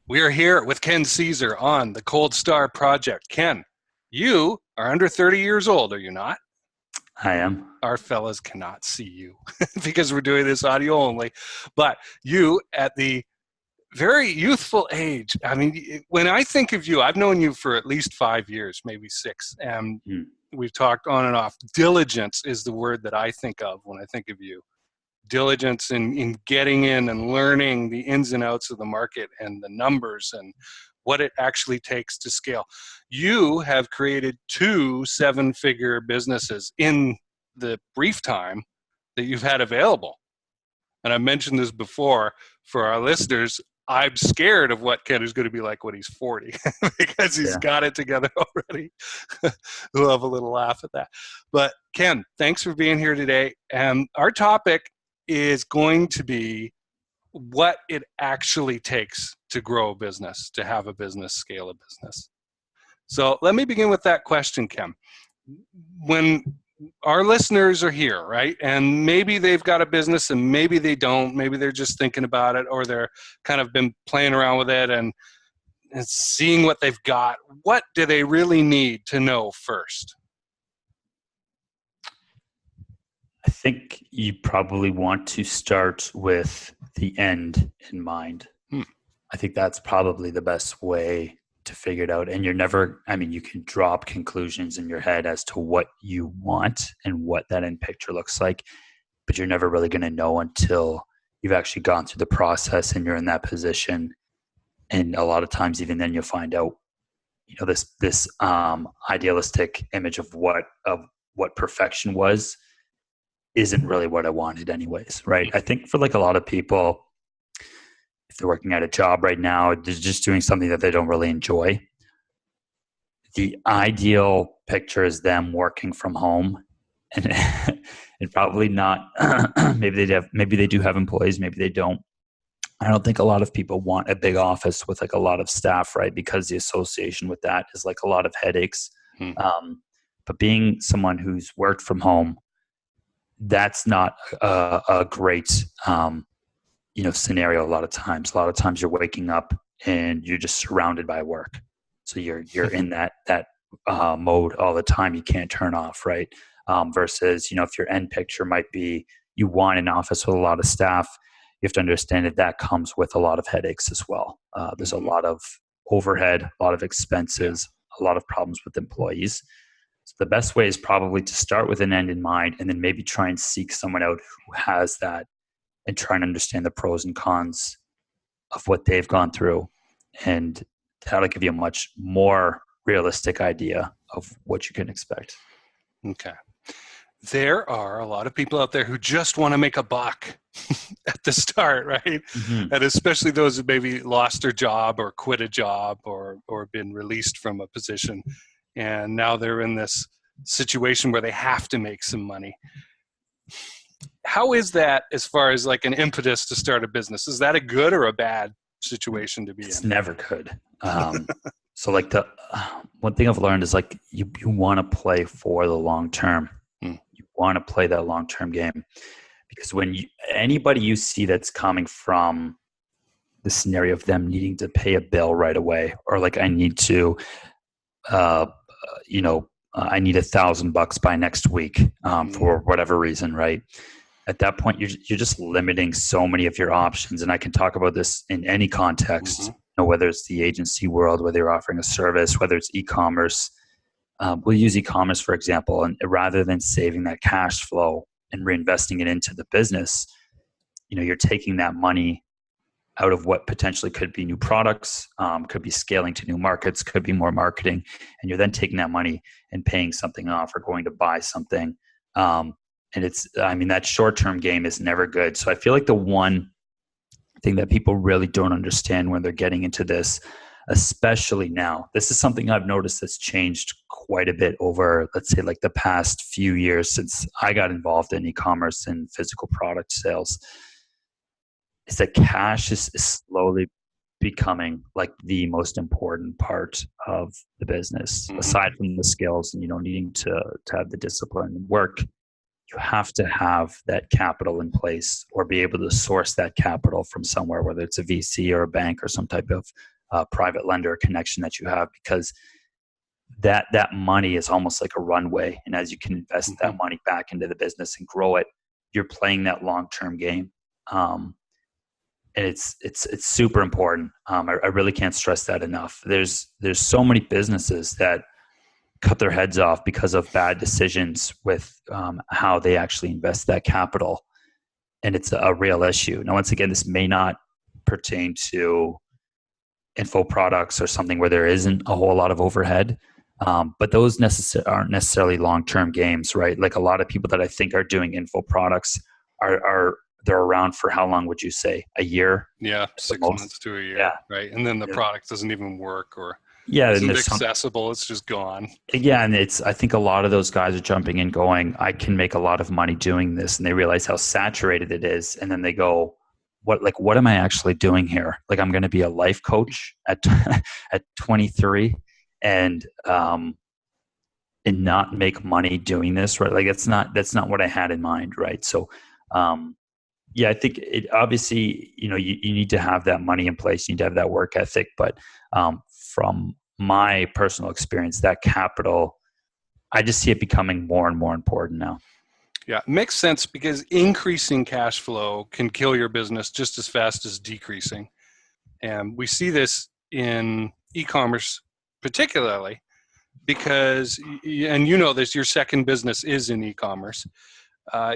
We are here with Ken Cesar on the Cold Star Project. Ken, you are under 30 years old, are you not? I am. Our fellas cannot see you because we're doing this audio only. But you, at the very youthful age, I mean, when I think of you, I've known you for at least 5 years, maybe 6, and we've talked on and off. Diligence is the word that I think of when I think of you. Diligence in getting in and learning the ins and outs of the market and the numbers and what it actually takes to scale. You have created 2 7-figure businesses in the brief time that you've had available. And I mentioned this before for our listeners. I'm scared of what Ken is going to be like when he's 40 because he's got it together already. We'll have a little laugh at that. But Ken, thanks for being here today. And our topic is going to be what it actually takes to grow a business, to have a business, scale a business. So let me begin with that question, Ken. When our listeners are here, right, and maybe they've got a business and maybe they don't, maybe they're just thinking about it or they're kind of been playing around with it and seeing what they've got, what do they really need to know first? I think you probably want to start with the end in mind. I think that's probably the best way to figure it out. And you can drop conclusions in your head as to what you want and what that end picture looks like, but you're never really going to know until you've actually gone through the process and you're in that position. And a lot of times, even then, you'll find out, this idealistic image of what perfection was isn't really what I wanted anyways, right? I think for like a lot of people, if they're working at a job right now, they're just doing something that they don't really enjoy. The ideal picture is them working from home and probably not, maybe they do have employees, maybe they don't. I don't think a lot of people want a big office with like a lot of staff, right? Because the association with that is like a lot of headaches. But being someone who's worked from home, that's not a great, scenario. A lot of times you're waking up and you're just surrounded by work. So you're in that mode all the time. You can't turn off, right? Versus, if your end picture might be you want an office with a lot of staff, you have to understand that comes with a lot of headaches as well. There's a lot of overhead, a lot of expenses, a lot of problems with employees. So the best way is probably to start with an end in mind and then maybe try and seek someone out who has that and try and understand the pros and cons of what they've gone through. And that'll give you a much more realistic idea of what you can expect. Okay. There are a lot of people out there who just want to make a buck at the start, right? Mm-hmm. And especially those who maybe lost their job or quit a job or been released from a position. And now they're in this situation where they have to make some money. How is that as far as like an impetus to start a business? Is that a good or a bad situation to be in? It's never good. So like the one thing I've learned is like you want to play for the long term. You want to play that long-term game because when anybody you see that's coming from the scenario of them needing to pay a bill right away, or like I need to, I need $1,000 by next week for whatever reason, right? At that point, you're just limiting so many of your options. And I can talk about this in any context, whether it's the agency world, whether you're offering a service, whether it's e-commerce. We'll use e-commerce, for example, and rather than saving that cash flow and reinvesting it into the business, you're taking that money out of what potentially could be new products, could be scaling to new markets, could be more marketing, and you're then taking that money and paying something off or going to buy something. And that short-term game is never good. So I feel like the one thing that people really don't understand when they're getting into this, especially now, this is something I've noticed that's changed quite a bit over, let's say, like the past few years since I got involved in e-commerce and physical product sales, is that cash is slowly becoming like the most important part of the business, aside from the skills and, needing to have the discipline and work. You have to have that capital in place or be able to source that capital from somewhere, whether it's a VC or a bank or some type of private lender connection that you have, because that money is almost like a runway. And as you can invest that money back into the business and grow it, you're playing that long-term game. And it's super important. I really can't stress that enough. There's so many businesses that cut their heads off because of bad decisions with how they actually invest that capital. And it's a real issue. Now, once again, this may not pertain to info products or something where there isn't a whole lot of overhead. But those aren't necessarily long-term games, right? Like a lot of people that I think are doing info products they're around for how long would you say? A year? Yeah, 6 months to a year, yeah. Right? And then the product doesn't even work or isn't accessible. It's just gone. Yeah, and I think a lot of those guys are jumping in going, I can make a lot of money doing this, and they realize how saturated it is, and then they go, what am I actually doing here? Like, I'm going to be a life coach at 23 and not make money doing this, right? Like that's not what I had in mind, right? So I think it obviously, you need to have that money in place, you need to have that work ethic, but from my personal experience, that capital, I just see it becoming more and more important now. Yeah, it makes sense, because increasing cash flow can kill your business just as fast as decreasing. And we see this in e-commerce particularly, because, and this, your second business is in e-commerce.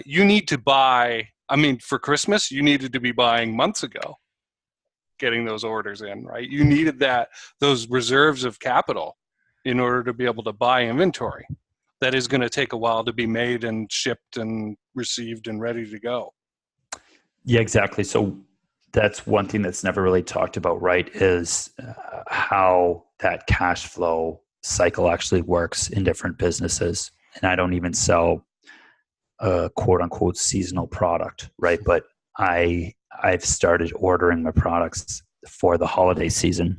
You need to buy, for Christmas, you needed to be buying months ago, getting those orders in, right? You needed those reserves of capital in order to be able to buy inventory. That is going to take a while to be made and shipped and received and ready to go. Yeah, exactly. So that's one thing that's never really talked about, right? Is how that cash flow cycle actually works in different businesses. And I don't even sell a quote unquote seasonal product, right? But I've started ordering my products for the holiday season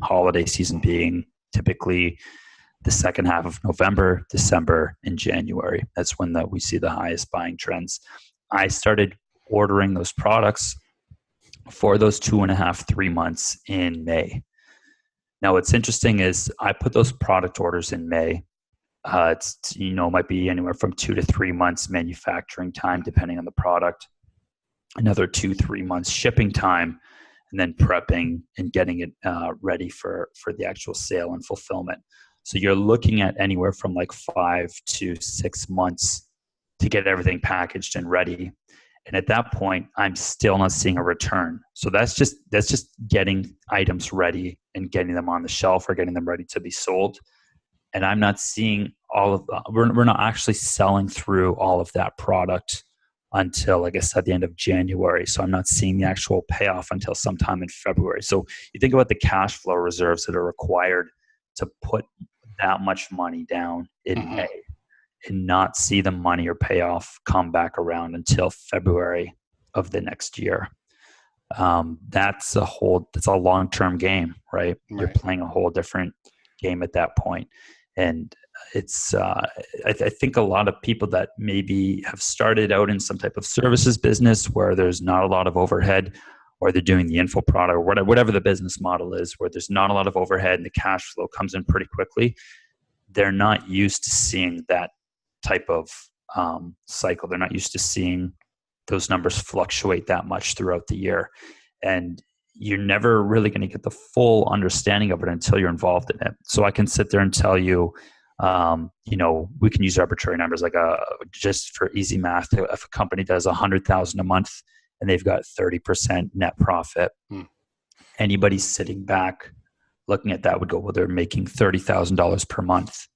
being typically the second half of November, December, and January. That's when we see the highest buying trends. I started ordering those products for those 2.5, 3 months in May. Now, what's interesting is I put those product orders in May. It's might be anywhere from 2 to 3 months manufacturing time, depending on the product. Another 2-3 months shipping time, and then prepping and getting it ready for the actual sale and fulfillment. So you're looking at anywhere from like 5 to 6 months to get everything packaged and ready. And at that point, I'm still not seeing a return. So that's just getting items ready and getting them on the shelf or getting them ready to be sold. And I'm not seeing all of that. We're not actually selling through all of that product until, like I said, the end of January. So I'm not seeing the actual payoff until sometime in February. So you think about the cash flow reserves that are required to put that much money down in May and not see the money or payoff come back around until February of the next year. That's a long-term game, right? You're playing a whole different game at that point. And it's, I think a lot of people that maybe have started out in some type of services business where there's not a lot of overhead, or they're doing the info product or whatever the business model is, where there's not a lot of overhead and the cash flow comes in pretty quickly, they're not used to seeing that type of cycle. They're not used to seeing those numbers fluctuate that much throughout the year. And you're never really going to get the full understanding of it until you're involved in it. So I can sit there and tell you, we can use arbitrary numbers, like just for easy math. If a company does $100,000 a month and they've got 30% net profit, anybody sitting back looking at that would go, well, they're making $30,000 per month.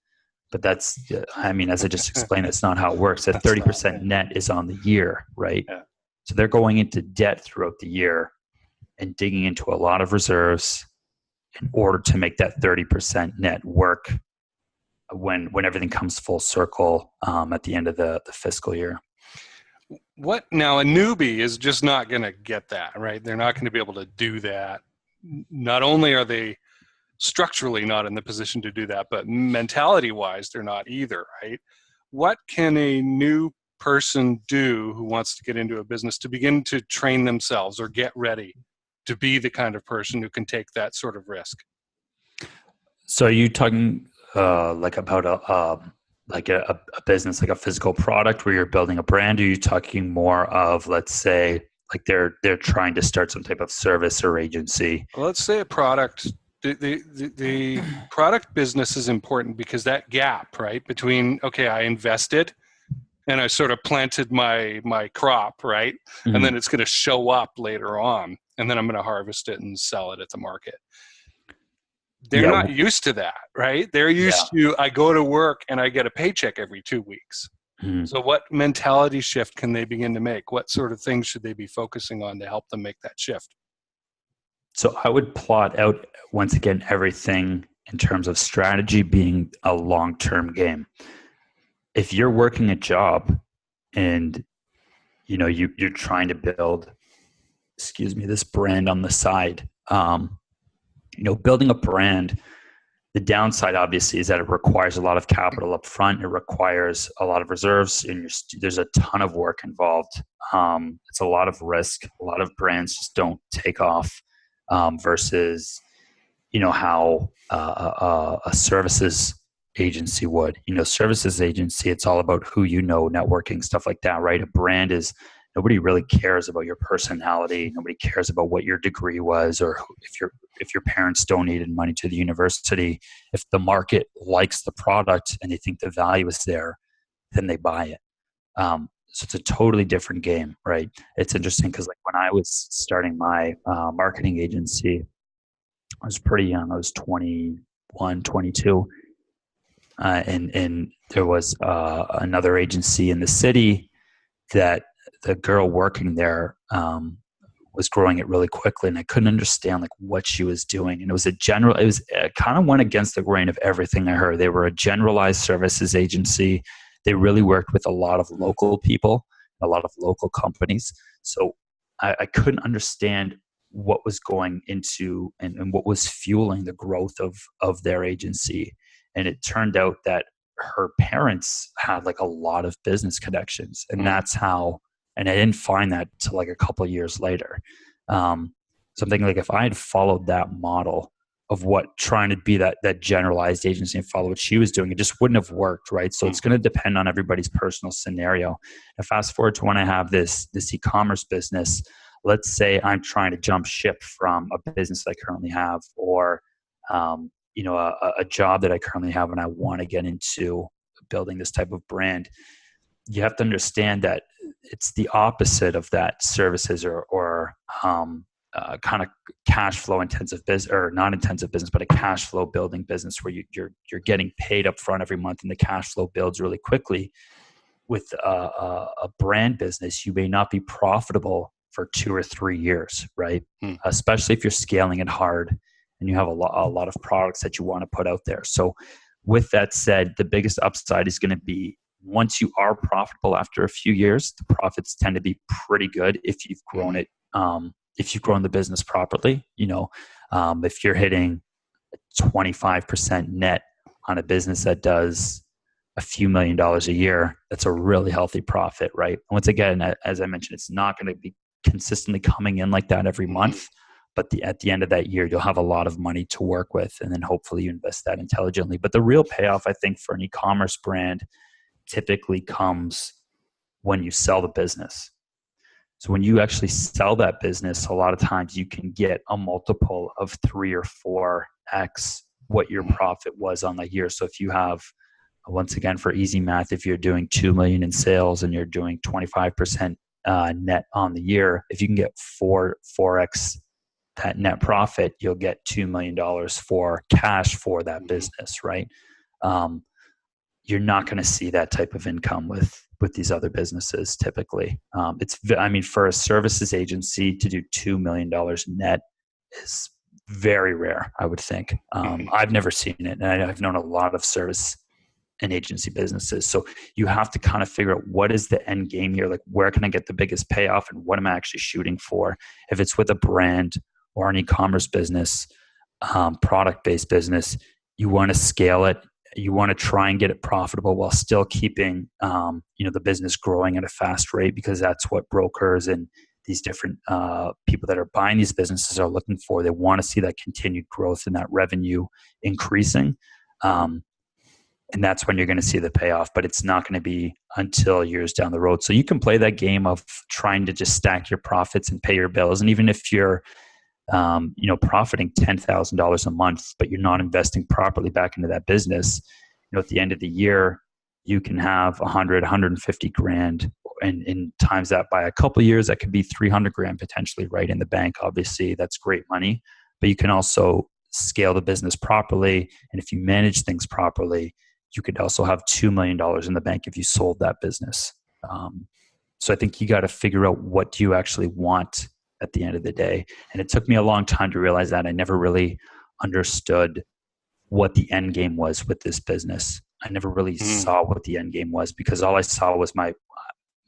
But that's, as I just explained, that's not how it works. That 30% net is on the year, right? Yeah. So they're going into debt throughout the year and digging into a lot of reserves in order to make that 30% net work when everything comes full circle at the end of the fiscal year. What now? A newbie is just not going to get that, right? They're not going to be able to do that. Not only are they structurally not in the position to do that, but mentality-wise, they're not either, right? What can a new person do who wants to get into a business to begin to train themselves or get ready to be the kind of person who can take that sort of risk? So are you talking like about a business, like a physical product where you're building a brand? Or are you talking more of, let's say, like they're trying to start some type of service or agency? Let's say a product. The product business is important because that gap, right, between, okay, I invested and I sort of planted my crop, right, and then Mhm. it's going to show up later on, and then I'm going to harvest it and sell it at the market. They're Yeah, not used to that, right? They're yeah. used to, I go to work and I get a paycheck every 2 weeks. Mhm. So what mentality shift can they begin to make? What sort of things should they be focusing on to help them make that shift? So I would plot out once again everything in terms of strategy being a long-term game. If you're working a job and you're trying to build, excuse me, this brand on the side, building a brand, the downside obviously is that it requires a lot of capital up front. It requires a lot of reserves, and there's a ton of work involved. It's a lot of risk. A lot of brands just don't take off, versus how a services agency would. Services agency, it's all about who networking, stuff like that, right? A brand is, nobody really cares about your personality. Nobody cares about what your degree was, or if your parents donated money to the university. If the market likes the product and they think the value is there, then they buy it. So it's a totally different game, right? It's interesting because, like, when I was starting my marketing agency, I was pretty young. I was 21, 22. And there was another agency in the city that the girl working there was growing it really quickly, and I couldn't understand like what she was doing. And it kind of went against the grain of everything I heard. They were a generalized services agency. They really worked with a lot of local people, a lot of local companies. So I couldn't understand what was going into and what was fueling the growth of their agency. And it turned out that her parents had like a lot of business connections, and that's how. And I didn't find that till like a couple of years later. So I'm thinking, like, if I had followed that model of what trying to be that generalized agency and follow what she was doing, it just wouldn't have worked, right? So it's going to depend on everybody's personal scenario. And fast forward to when I have this e-commerce business. Let's say I'm trying to jump ship from a business that I currently have, or a job that I currently have, and I want to get into building this type of brand. You have to understand that it's the opposite of that services or kind of cash flow intensive business, or not intensive business, but a cash flow building business where you're getting paid up front every month and the cash flow builds really quickly. With a brand business, you may not be profitable for 2 or 3 years, right? Especially if you're scaling it hard and you have a lot of products that you want to put out there. So with that said, the biggest upside is going to be once you are profitable after a few years. The profits tend to be pretty good if you've grown it, if you've grown the business properly. If you're hitting 25% net on a business that does a few $1,000,000 a year, that's a really healthy profit, right? Once again, as I mentioned, it's not going to be consistently coming in like that every month, but at the end of that year, you'll have a lot of money to work with, and then hopefully you invest that intelligently. But the real payoff, I think, for an e-commerce brand typically comes when you sell the business. So when you actually sell that business, a lot of times you can get a multiple of 3 or 4x what your profit was on the year. So if you have, once again, for easy math, if you're doing 2 million in sales and you're doing 25% net on the year, if you can get 4x that net profit, you'll get $2 million for cash for that business, right? You're not going to see that type of income with these other businesses typically. For a services agency to do $2 million net is very rare, I would think. I've never seen it, and I've known a lot of service and agency businesses. So you have to kind of figure out what is the end game here, like where can I get the biggest payoff and what am I actually shooting for? If it's with a brand or an e-commerce business, product-based business, you want to scale it. You want to try and get it profitable while still keeping the business growing at a fast rate, because that's what brokers and these different people that are buying these businesses are looking for. They want to see that continued growth and that revenue increasing. And that's when you're going to see the payoff, but it's not going to be until years down the road. So you can play that game of trying to just stack your profits and pay your bills. And even if you're, profiting $10,000 a month, but you're not investing properly back into that business, at the end of the year, you can have 100, 150 grand, and times that by a couple of years, that could be 300 grand potentially right in the bank. Obviously, that's great money, but you can also scale the business properly. And if you manage things properly, you could also have $2 million in the bank if you sold that business. So I think you got to figure out, what do you actually want at the end of the day? And it took me a long time to realize that. I never really understood what the end game was with this business. I never really saw what the end game was, because all I saw was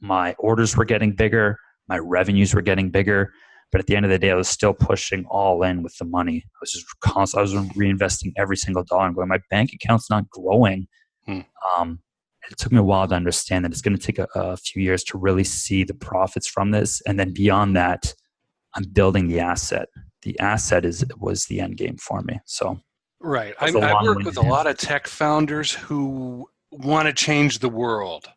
my orders were getting bigger, my revenues were getting bigger. But at the end of the day, I was still pushing all in with the money. I was just I was reinvesting every single dollar and going, my bank account's not growing. It took me a while to understand that it's going to take a few years to really see the profits from this. And then beyond that, I'm building the asset. The asset was the end game for me. So, right. I work with a lot of tech founders who want to change the world.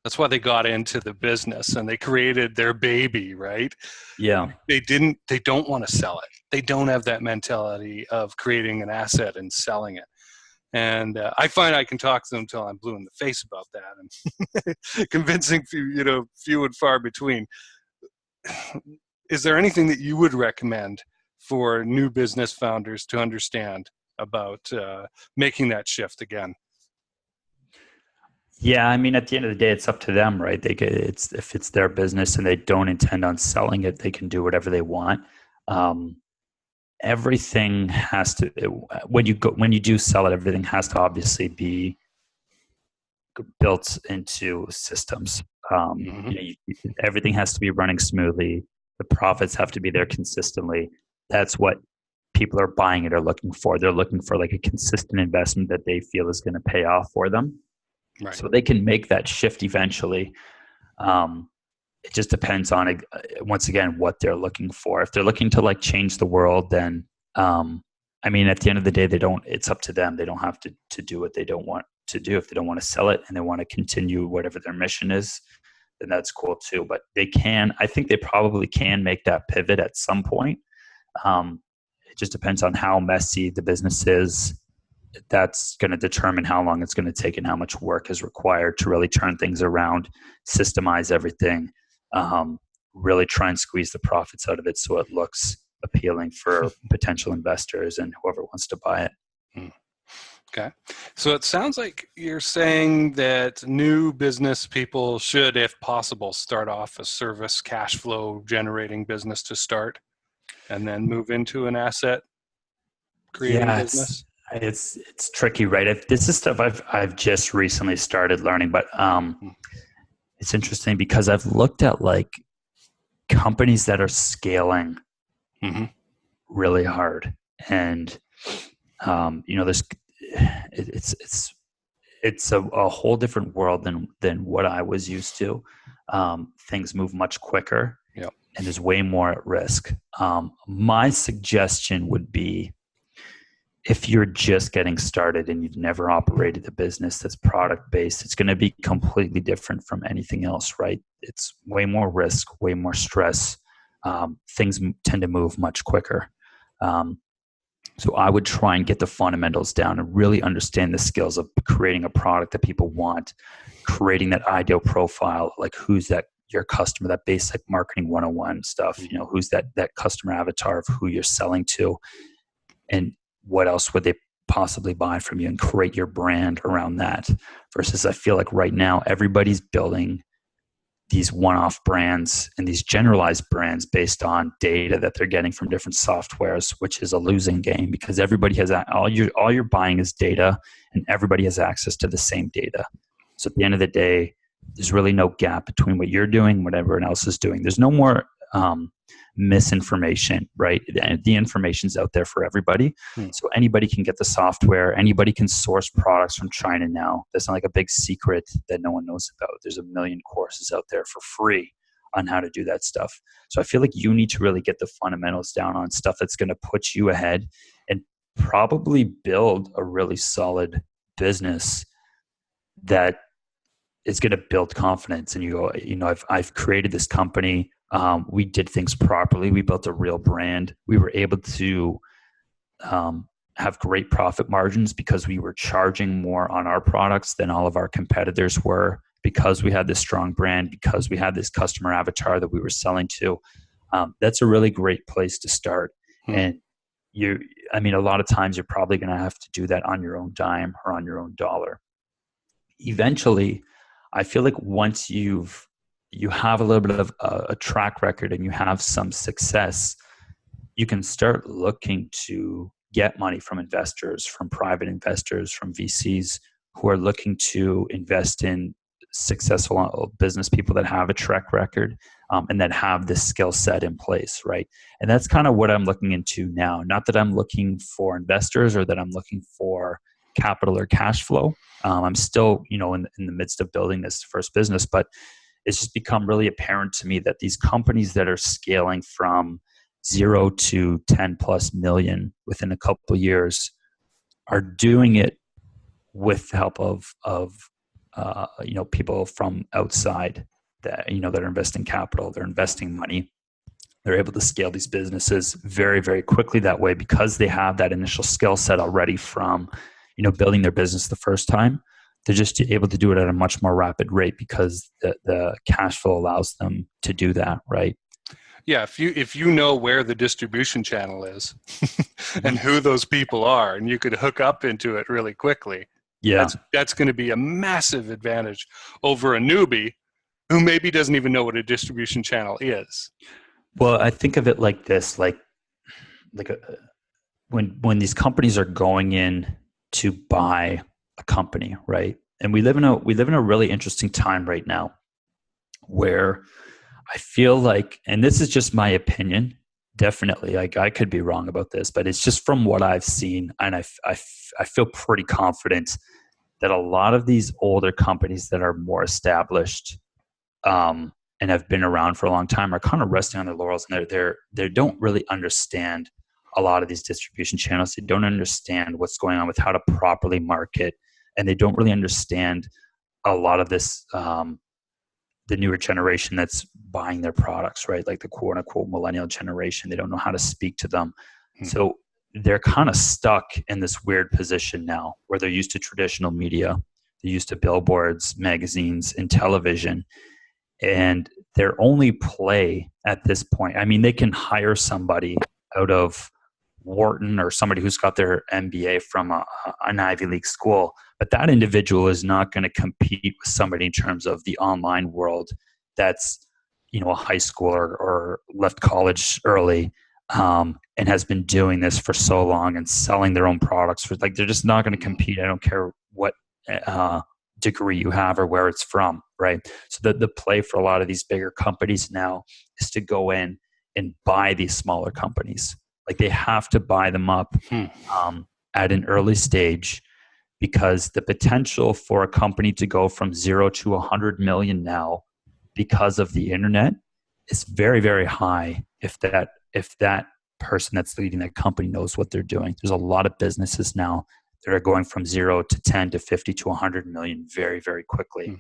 That's why they got into the business and they created their baby, right? Yeah. They don't want to sell it. They don't have that mentality of creating an asset and selling it. And I find I can talk to them until I'm blue in the face about that, and convincing few and far between. Is there anything that you would recommend for new business founders to understand about making that shift again? Yeah, I mean, at the end of the day, it's up to them, right? If it's their business and they don't intend on selling it, they can do whatever they want. Everything has to, when you do sell it, everything has to obviously be built into systems. Everything has to be running smoothly. The profits have to be there consistently. That's what people are buying it are looking for. They're looking for like a consistent investment that they feel is going to pay off for them. Right. So they can make that shift eventually. It just depends on, once again, what they're looking for. If they're looking to like change the world, then at the end of the day, it's up to them. They don't have to do what they don't want to do. If they don't want to sell it and they want to continue whatever their mission is, then that's cool too. But I think they probably can make that pivot at some point. It just depends on how messy the business is. That's going to determine how long it's going to take and how much work is required to really turn things around, systemize everything, really try and squeeze the profits out of it so it looks appealing for potential investors and whoever wants to buy it. Okay. So it sounds like you're saying that new business people should, if possible, start off a service cash flow generating business to start and then move into an asset creating business. It's tricky, right? This is stuff I've just recently started learning, but it's interesting because I've looked at like companies that are scaling really hard, and it's a whole different world than what I was used to. Things move much quicker, and there's way more at risk. My suggestion would be, if you're just getting started and you've never operated a business that's product based, it's going to be completely different from anything else, right? It's way more risk, way more stress. Things tend to move much quicker. So I would try and get the fundamentals down and really understand the skills of creating a product that people want, creating that ideal profile, like who's your customer, that basic marketing 101 stuff, who's that customer avatar of who you're selling to, and what else would they possibly buy from you, and create your brand around that. Versus I feel like right now everybody's building these one-off brands and these generalized brands based on data that they're getting from different softwares, which is a losing game because everybody has all you're buying is data, and everybody has access to the same data. So at the end of the day, there's really no gap between what you're doing and what everyone else is doing. There's no more misinformation, right? The information's out there for everybody. So anybody can get the software. Anybody can source products from China now. That's not like a big secret that no one knows about. There's a million courses out there for free on how to do that stuff. So I feel like you need to really get the fundamentals down on stuff that's going to put you ahead and probably build a really solid business that is going to build confidence. And you go, I've created this company. We did things properly. We built a real brand. We were able to have great profit margins because we were charging more on our products than all of our competitors were, because we had this strong brand, because we had this customer avatar that we were selling to. That's a really great place to start. And a lot of times you're probably going to have to do that on your own dime or on your own dollar. Eventually, I feel like once you have a little bit of a track record and you have some success, you can start looking to get money from investors, from private investors, from VCs who are looking to invest in successful business people that have a track record and that have this skill set in place, right? And that's kind of what I'm looking into now. Not that I'm looking for investors or that I'm looking for capital or cash flow. I'm still, in the midst of building this first business, but it's just become really apparent to me that these companies that are scaling from 0 to 10 plus million within a couple of years are doing it with the help of people from outside that are investing capital, they're investing money. They're able to scale these businesses very, very quickly that way because they have that initial skill set already from, building their business the first time. They're just able to do it at a much more rapid rate because the cash flow allows them to do that, right? Yeah, if you know where the distribution channel is and who those people are, and you could hook up into it really quickly, that's going to be a massive advantage over a newbie who maybe doesn't even know what a distribution channel is. Well, I think of it like this: when these companies are going in to buy a company, right? And we live in a really interesting time right now where I feel like, and this is just my opinion, definitely, like I could be wrong about this, but it's just from what I've seen, and I feel pretty confident that a lot of these older companies that are more established and have been around for a long time are kind of resting on their laurels, and they don't really understand a lot of these distribution channels. They don't understand what's going on with how to properly market, and they don't really understand a lot of this, the newer generation that's buying their products, right? Like the quote unquote millennial generation. They don't know how to speak to them. So they're kind of stuck in this weird position now where they're used to traditional media. They're used to billboards, magazines, and television. And their only play at this point, they can hire somebody out of Wharton or somebody who's got their MBA from an Ivy League school, but that individual is not going to compete with somebody in terms of the online world that's, a high schooler or left college early and has been doing this for so long and selling their own products. They're just not going to compete. I don't care what degree you have or where it's from, right? So the play for a lot of these bigger companies now is to go in and buy these smaller companies. Like they have to buy them up at an early stage because the potential for a company to go from 0 to 100 million now because of the internet is very, very high if that person that's leading that company knows what they're doing. There's a lot of businesses now that are going from 0 to 10 to 50 to 100 million very, very quickly.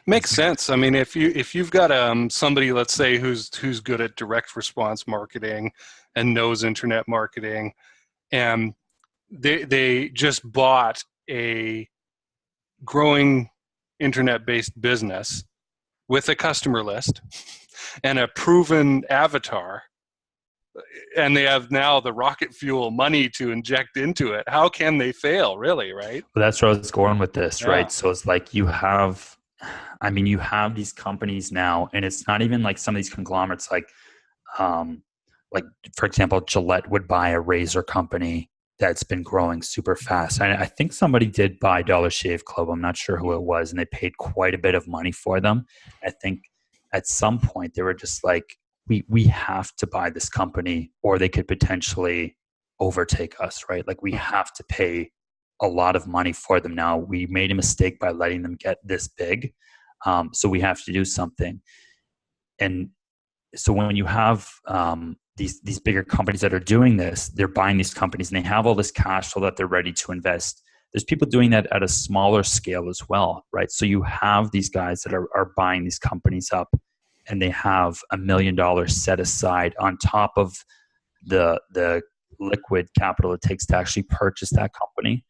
Makes sense. If you've got somebody, let's say, who's good at direct response marketing and knows internet marketing, and they just bought a growing internet-based business with a customer list and a proven avatar, and they have now the rocket fuel money to inject into it, how can they fail, really, right? Well, that's where I was going with this, right? So it's like you have these companies now, and it's not even like some of these conglomerates, like for example, Gillette would buy a razor company that's been growing super fast. I think somebody did buy Dollar Shave Club. I'm not sure who it was, and they paid quite a bit of money for them. I think at some point they were just like, we have to buy this company or they could potentially overtake us, right? Like we have to pay a lot of money for them now. We made a mistake by letting them get this big. So we have to do something. And so when you have these bigger companies that are doing this, they're buying these companies and they have all this cash flow that they're ready to invest. There's people doing that at a smaller scale as well, right? So you have these guys that are buying these companies up, and they have $1 million set aside on top of the liquid capital it takes to actually purchase that company.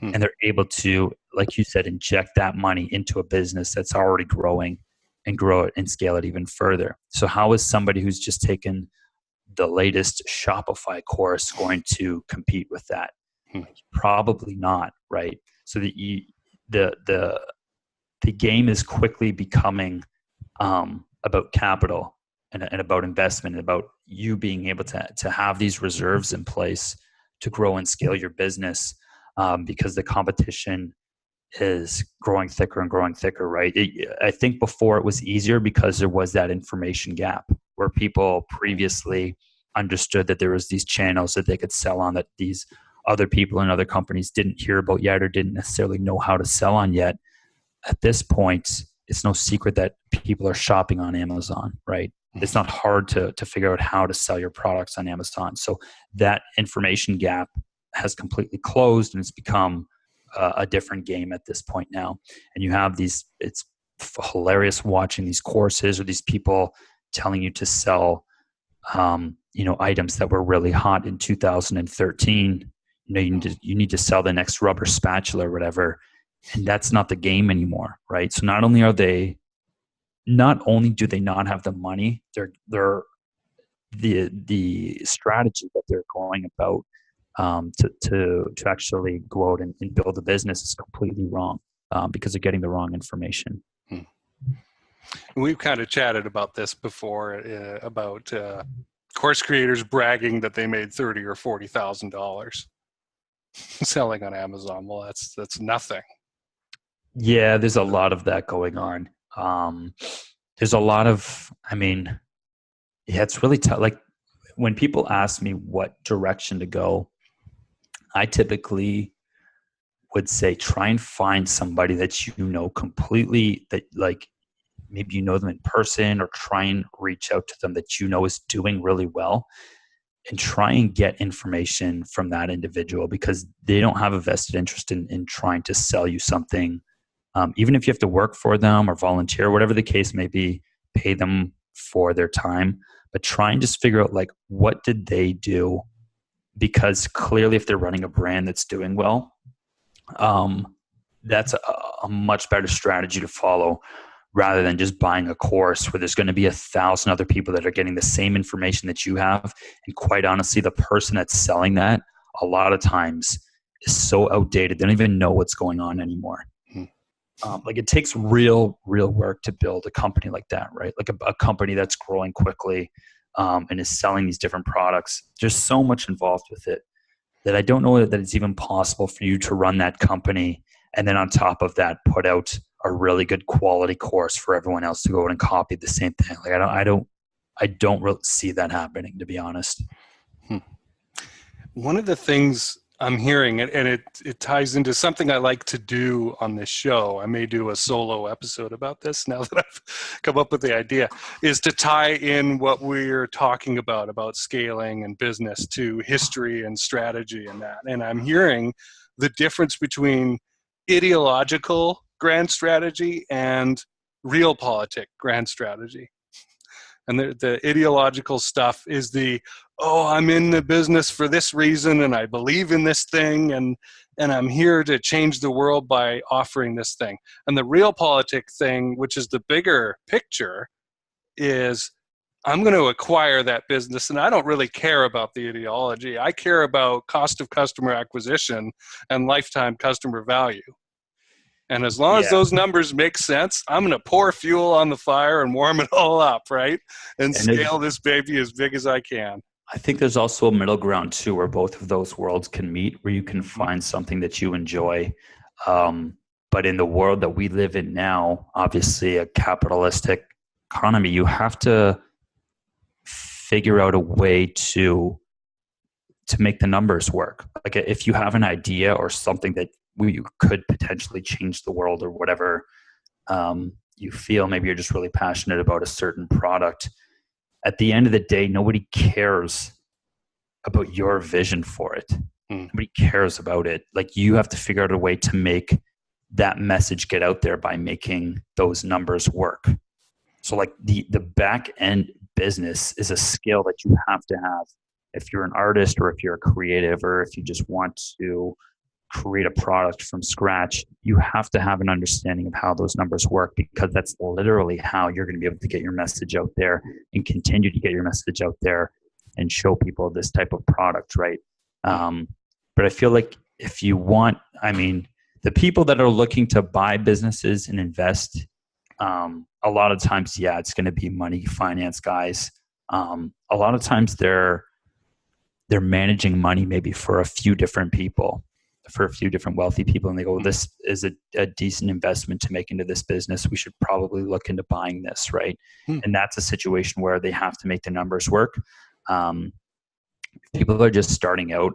And they're able to, like you said, inject that money into a business that's already growing and grow it and scale it even further. So how is somebody who's just taken the latest Shopify course going to compete with that? Probably not, right? So the game is quickly becoming about capital and about investment and about you being able to have these reserves in place to grow and scale your business, because the competition is growing thicker and growing thicker, right? I think before it was easier because there was that information gap where people previously understood that there was these channels that they could sell on that these other people and other companies didn't hear about yet or didn't necessarily know how to sell on yet. At this point, it's no secret that people are shopping on Amazon, right? It's not hard to figure out how to sell your products on Amazon. So that information gap has completely closed, and it's become a different game at this point now. And you have these, it's hilarious watching these courses or these people telling you to sell, items that were really hot in 2013. You need to sell the next rubber spatula or whatever. And that's not the game anymore, right? So not only do they not have the money, they're the strategy that they're going about to actually go out and build a business is completely wrong, because they're getting the wrong information. We've kind of chatted about this before, about course creators bragging that they made $30,000 or $40,000 selling on Amazon. Well, that's nothing. Yeah, there's a lot of that going on. There's a lot of, it's really tough. Like when people ask me what direction to go, I typically would say try and find somebody that you know completely, that like maybe you know them in person, or try and reach out to them that you know is doing really well, and try and get information from that individual, because they don't have a vested interest in trying to sell you something. Even if you have to work for them or volunteer, whatever the case may be, pay them for their time, but try and just figure out like, what did they do? Because clearly if they're running a brand that's doing well, that's a much better strategy to follow, rather than just buying a course where there's going to be 1,000 other people that are getting the same information that you have. And quite honestly, the person that's selling that a lot of times is so outdated, they don't even know what's going on anymore. Like it takes real work to build a company like that, right? Like a company that's growing quickly and is selling these different products. There's so much involved with it that I don't know that it's even possible for you to run that company and then on top of that put out a really good quality course for everyone else to go out and copy the same thing. Like I don't really see that happening, to be honest. One of the things I'm hearing, and it ties into something I like to do on this show, I may do a solo episode about this now that I've come up with the idea, is to tie in what we're talking about scaling and business, to history and strategy and that. And I'm hearing the difference between ideological grand strategy and realpolitik grand strategy. And the ideological stuff is I'm in the business for this reason, and I believe in this thing, and I'm here to change the world by offering this thing. And the realpolitik thing, which is the bigger picture, is I'm going to acquire that business, and I don't really care about the ideology. I care about cost of customer acquisition and lifetime customer value. And as long as those numbers make sense, I'm going to pour fuel on the fire and warm it all up, right? And scale this baby as big as I can. I think there's also a middle ground too, where both of those worlds can meet, where you can find something that you enjoy. But in the world that we live in now, obviously a capitalistic economy, you have to figure out a way to make the numbers work. Like if you have an idea or something that you could potentially change the world or whatever, you feel, maybe you're just really passionate about a certain product. At the end of the day, nobody cares about your vision for it. Nobody cares about it. Like, you have to figure out a way to make that message get out there by making those numbers work. So like the back end business is a skill that you have to have if you're an artist, or if you're a creative, or if you just want to create a product from scratch. You have to have an understanding of how those numbers work, because that's literally how you're going to be able to get your message out there and continue to get your message out there and show people this type of product, right? But I feel like if you want, I mean, the people that are looking to buy businesses and invest, a lot of times, yeah, it's going to be money finance guys. A lot of times they're managing money maybe for a few different people, for a few different wealthy people, and they go, this is a decent investment to make into this business. We should probably look into buying this, right? And that's a situation where they have to make the numbers work. People are just starting out.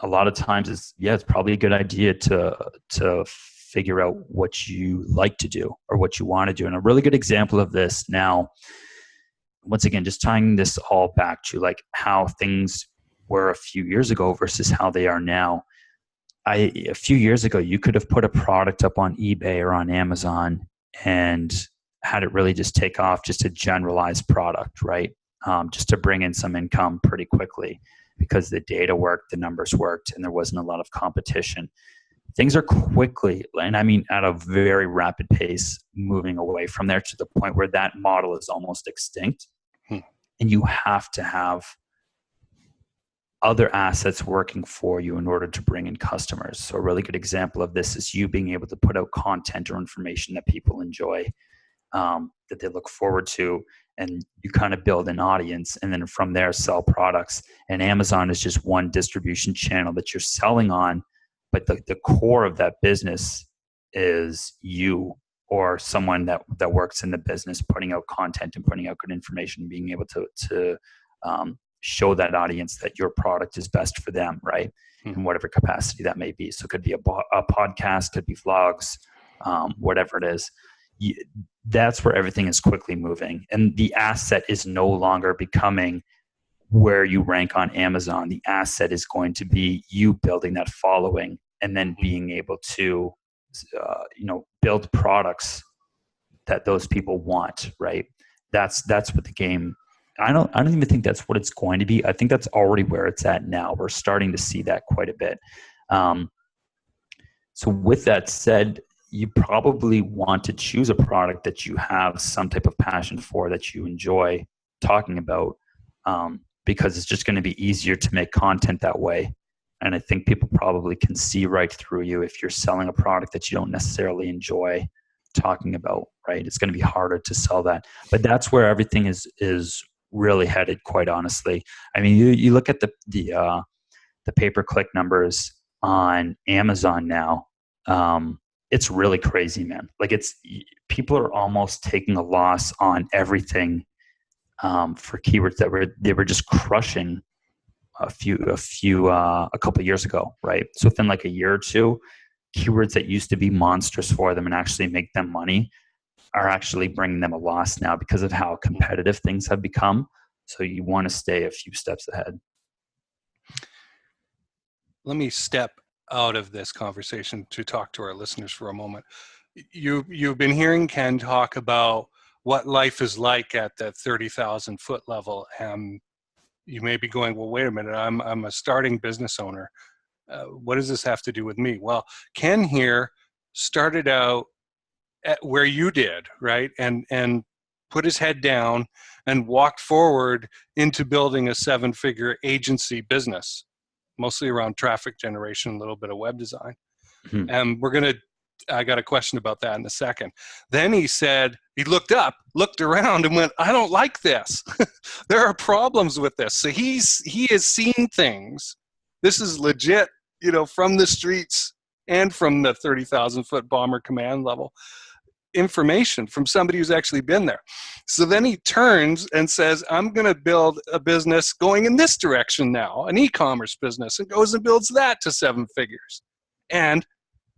A lot of times it's probably a good idea to figure out what you like to do or what you want to do. And a really good example of this now, once again, just tying this all back to like how things were a few years ago versus how they are now. A few years ago, you could have put a product up on eBay or on Amazon and had it really just take off, just a generalized product, right? Just to bring in some income pretty quickly, because the data worked, the numbers worked, and there wasn't a lot of competition. Things are quickly, and I mean at a very rapid pace, moving away from there to the point where that model is almost extinct. And you have to have other assets working for you in order to bring in customers. So a really good example of this is you being able to put out content or information that people enjoy, that they look forward to, and you kind of build an audience, and then from there sell products. And Amazon is just one distribution channel that you're selling on, but the core of that business is you or someone that works in the business putting out content and putting out good information, being able to show that audience that your product is best for them, right? In whatever capacity that may be. So it could be a podcast, could be vlogs, whatever it is. That's where everything is quickly moving. And the asset is no longer becoming where you rank on Amazon. The asset is going to be you building that following and then being able to, build products that those people want, right? That's what the game, I don't even think that's what it's going to be. I think that's already where it's at now. We're starting to see that quite a bit. So with that said, you probably want to choose a product that you have some type of passion for, that you enjoy talking about, because it's just going to be easier to make content that way. And I think people probably can see right through you if you're selling a product that you don't necessarily enjoy talking about, right? It's going to be harder to sell that. But that's where everything is really headed, quite honestly. I mean, you look at the pay-per-click numbers on Amazon now. It's really crazy, man. Like, people are almost taking a loss on everything for keywords that they were just crushing a couple of years ago, right? So within like a year or two, keywords that used to be monstrous for them and actually make them money are actually bringing them a loss now because of how competitive things have become. So you want to stay a few steps ahead. Let me step out of this conversation to talk to our listeners for a moment. You've been hearing Ken talk about what life is like at that 30,000 foot level, and you may be going, well, wait a minute, I'm a starting business owner. What does this have to do with me? Well, Ken here started out at where you did, right? And put his head down and walked forward into building a 7-figure agency business, mostly around traffic generation, a little bit of web design. And I got a question about that in a second. Then he said, he looked around and went, I don't like this. There are problems with this. So he has seen things. This is legit, from the streets and from the 30,000 foot bomber command level information from somebody who's actually been there. So then he turns and says, I'm going to build a business going in this direction now, an e-commerce business, and goes and builds that to 7 figures. And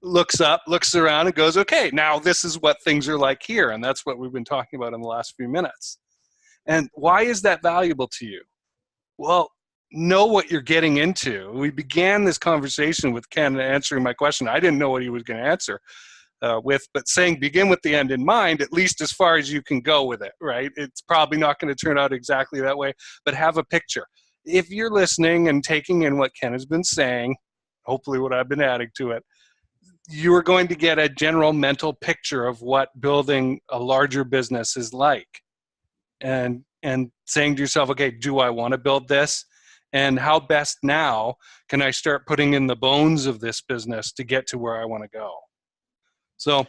looks up, looks around, and goes, okay, now this is what things are like here. And that's what we've been talking about in the last few minutes. And why is that valuable to you? Well, know what you're getting into. We began this conversation with Ken answering my question. I didn't know what he was going to answer but saying begin with the end in mind, at least as far as you can go with it, right? It's probably not going to turn out exactly that way, but have a picture. If you're listening and taking in what Ken has been saying, hopefully what I've been adding to it, you are going to get a general mental picture of what building a larger business is like. And saying to yourself, okay, do I want to build this? And how best now can I start putting in the bones of this business to get to where I want to go? So,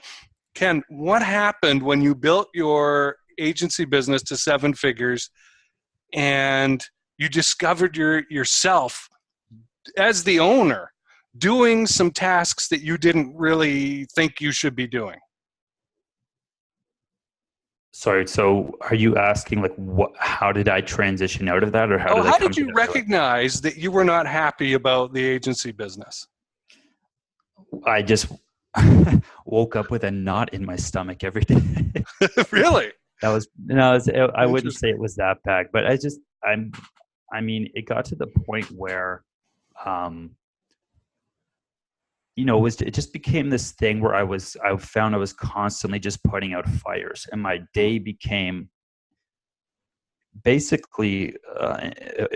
Ken, what happened when you built your agency business to 7 figures and you discovered yourself as the owner doing some tasks that you didn't really think you should be doing? Sorry, so are you asking like how did I transition out of that, or how did you recognize that you were not happy about the agency business? I just woke up with a knot in my stomach every day. Really? That was I wouldn't say it was that bad, but I mean, it got to the point where, it just became this thing where I found I was constantly just putting out fires, and my day became basically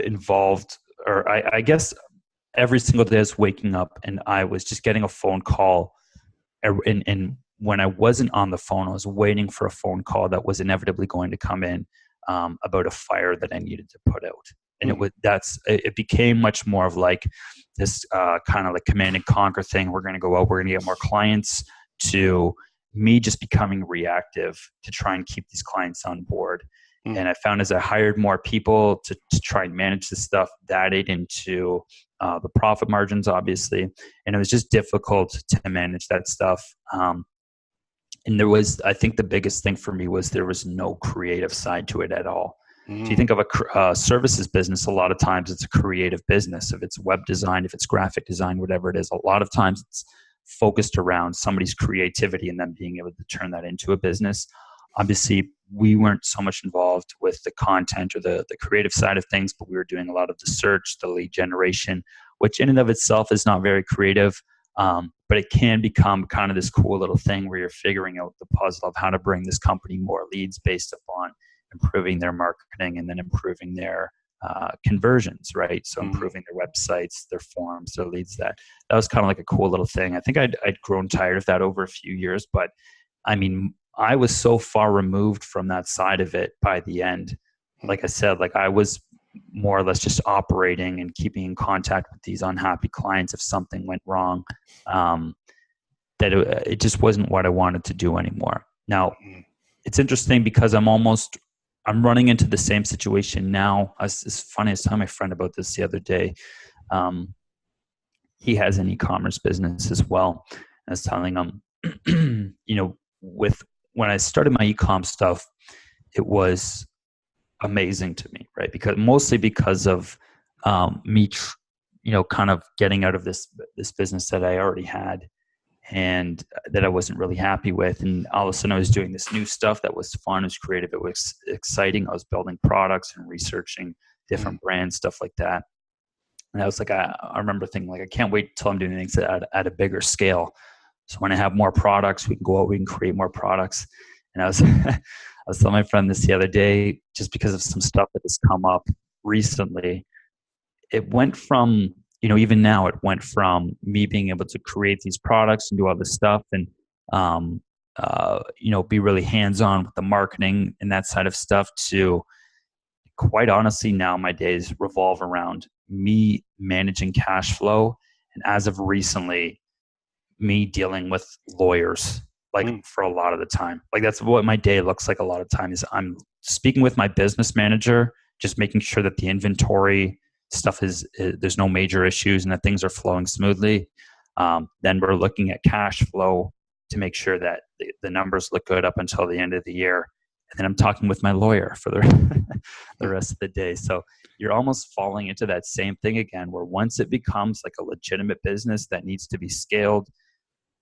involved, or I guess every single day I was waking up and I was just getting a phone call, and when I wasn't on the phone, I was waiting for a phone call that was inevitably going to come in about a fire that I needed to put out. And it became much more of like this kind of like command and conquer thing. We're going to go out, we're going to get more clients, to me just becoming reactive to try and keep these clients on board. And I found as I hired more people to try and manage this stuff, that ate into the profit margins, obviously. And it was just difficult to manage that stuff. And I think the biggest thing for me was there was no creative side to it at all. So you think of a services business, a lot of times it's a creative business. If it's web design, if it's graphic design, whatever it is, a lot of times it's focused around somebody's creativity and them being able to turn that into a business. Obviously, we weren't so much involved with the content or the creative side of things, but we were doing a lot of the search, the lead generation, which in and of itself is not very creative. But it can become kind of this cool little thing where you're figuring out the puzzle of how to bring this company more leads based upon improving their marketing and then improving their conversions, right? So improving their websites, their forms, their leads. That was kind of like a cool little thing. I think I'd grown tired of that over a few years, but I mean, I was so far removed from that side of it by the end. Like I said, like I was more or less just operating and keeping in contact with these unhappy clients if something went wrong, that it just wasn't what I wanted to do anymore. Now, it's interesting because I'm running into the same situation now. It's funny, I was telling my friend about this the other day. He has an e-commerce business as well. I was telling him, when I started my e-com stuff, it was amazing to me, right? Mostly because of me, kind of getting out of this business that I already had and that I wasn't really happy with. And all of a sudden I was doing this new stuff that was fun, it was creative, it was exciting. I was building products and researching different brands, stuff like that. And I was like, I remember thinking like, I can't wait till I'm doing things at a bigger scale. So when I have more products, we can go out, we can create more products. And I was telling my friend this the other day, just because of some stuff that has come up recently, it went from, even now it went from me being able to create these products and do all this stuff and, be really hands-on with the marketing and that side of stuff to, quite honestly, now my days revolve around me managing cash flow. And as of recently, me dealing with lawyers, for a lot of the time. Like that's what my day looks like a lot of time is I'm speaking with my business manager, just making sure that the inventory stuff there's no major issues and that things are flowing smoothly. Then we're looking at cash flow to make sure that the numbers look good up until the end of the year. And then I'm talking with my lawyer for the rest of the day. So you're almost falling into that same thing again, where once it becomes like a legitimate business that needs to be scaled,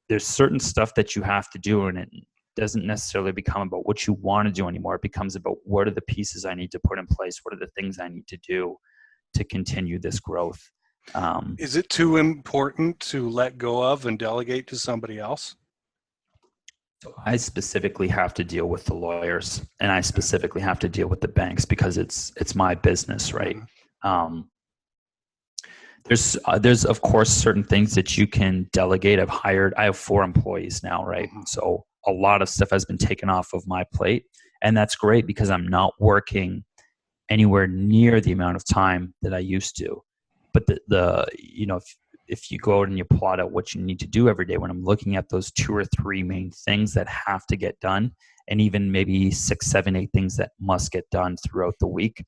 there's certain stuff that you have to do, and it doesn't necessarily become about what you want to do anymore. It becomes about what are the pieces I need to put in place? What are the things I need to do to continue this growth? Is it too important to let go of and delegate to somebody else? So I specifically have to deal with the lawyers, and I specifically have to deal with the banks because it's my business, right? Mm-hmm. There's of course certain things that you can delegate. I have 4 employees now, right? Mm-hmm. So a lot of stuff has been taken off of my plate, and that's great because I'm not working anywhere near the amount of time that I used to. But if you go out and you plot out what you need to do every day, when I'm looking at those 2 or 3 main things that have to get done, and even maybe 6, 7, 8 things that must get done throughout the week,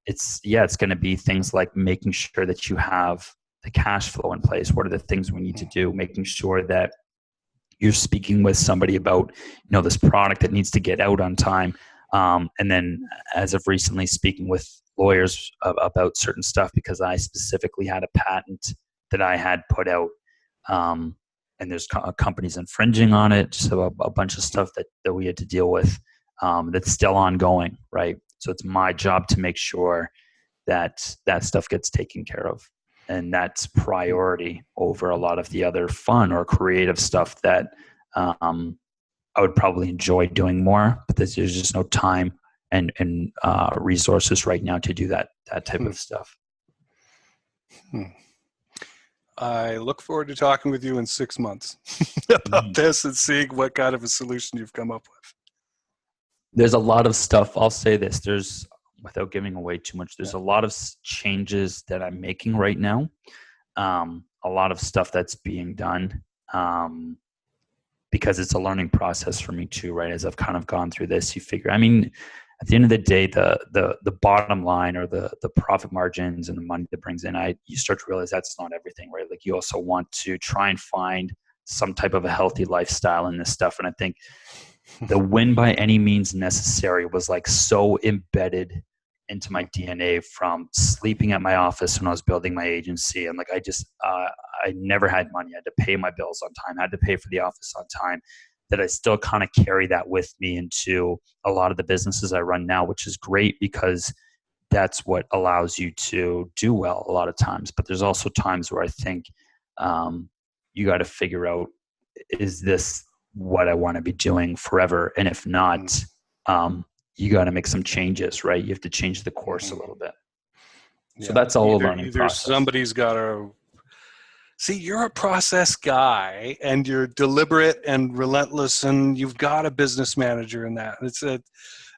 it's going to be things like making sure that you have the cash flow in place. What are the things we need to do? Making sure that you're speaking with somebody about, this product that needs to get out on time. And then as of recently, speaking with lawyers about certain stuff because I specifically had a patent that I had put out. And there's companies infringing on it. So a bunch of stuff that we had to deal with that's still ongoing, right? So it's my job to make sure that that stuff gets taken care of. And that's priority over a lot of the other fun or creative stuff that I would probably enjoy doing more, but there's just no time and resources right now to do that type of stuff. I look forward to talking with you in 6 months about this and seeing what kind of a solution you've come up with. There's a lot of stuff. I'll say this. Without giving away too much, there's a lot of changes that I'm making right now. A lot of stuff that's being done because it's a learning process for me too, right? As I've kind of gone through this, you figure, at the end of the day, the bottom line or the profit margins and the money that brings in, you start to realize that's not everything, right? Like you also want to try and find some type of a healthy lifestyle in this stuff. And I think the win by any means necessary was like so embedded into my DNA from sleeping at my office when I was building my agency. And like, I never had money. I had to pay my bills on time. I had to pay for the office on time, that I still kind of carry that with me into a lot of the businesses I run now, which is great because that's what allows you to do well a lot of times. But there's also times where I think you got to figure out, is this what I want to be doing forever? And if not, you got to make some changes, right? You have to change the course a little bit. So that's all a learning process. Somebody's got to see, you're a process guy and you're deliberate and relentless, and you've got a business manager in that.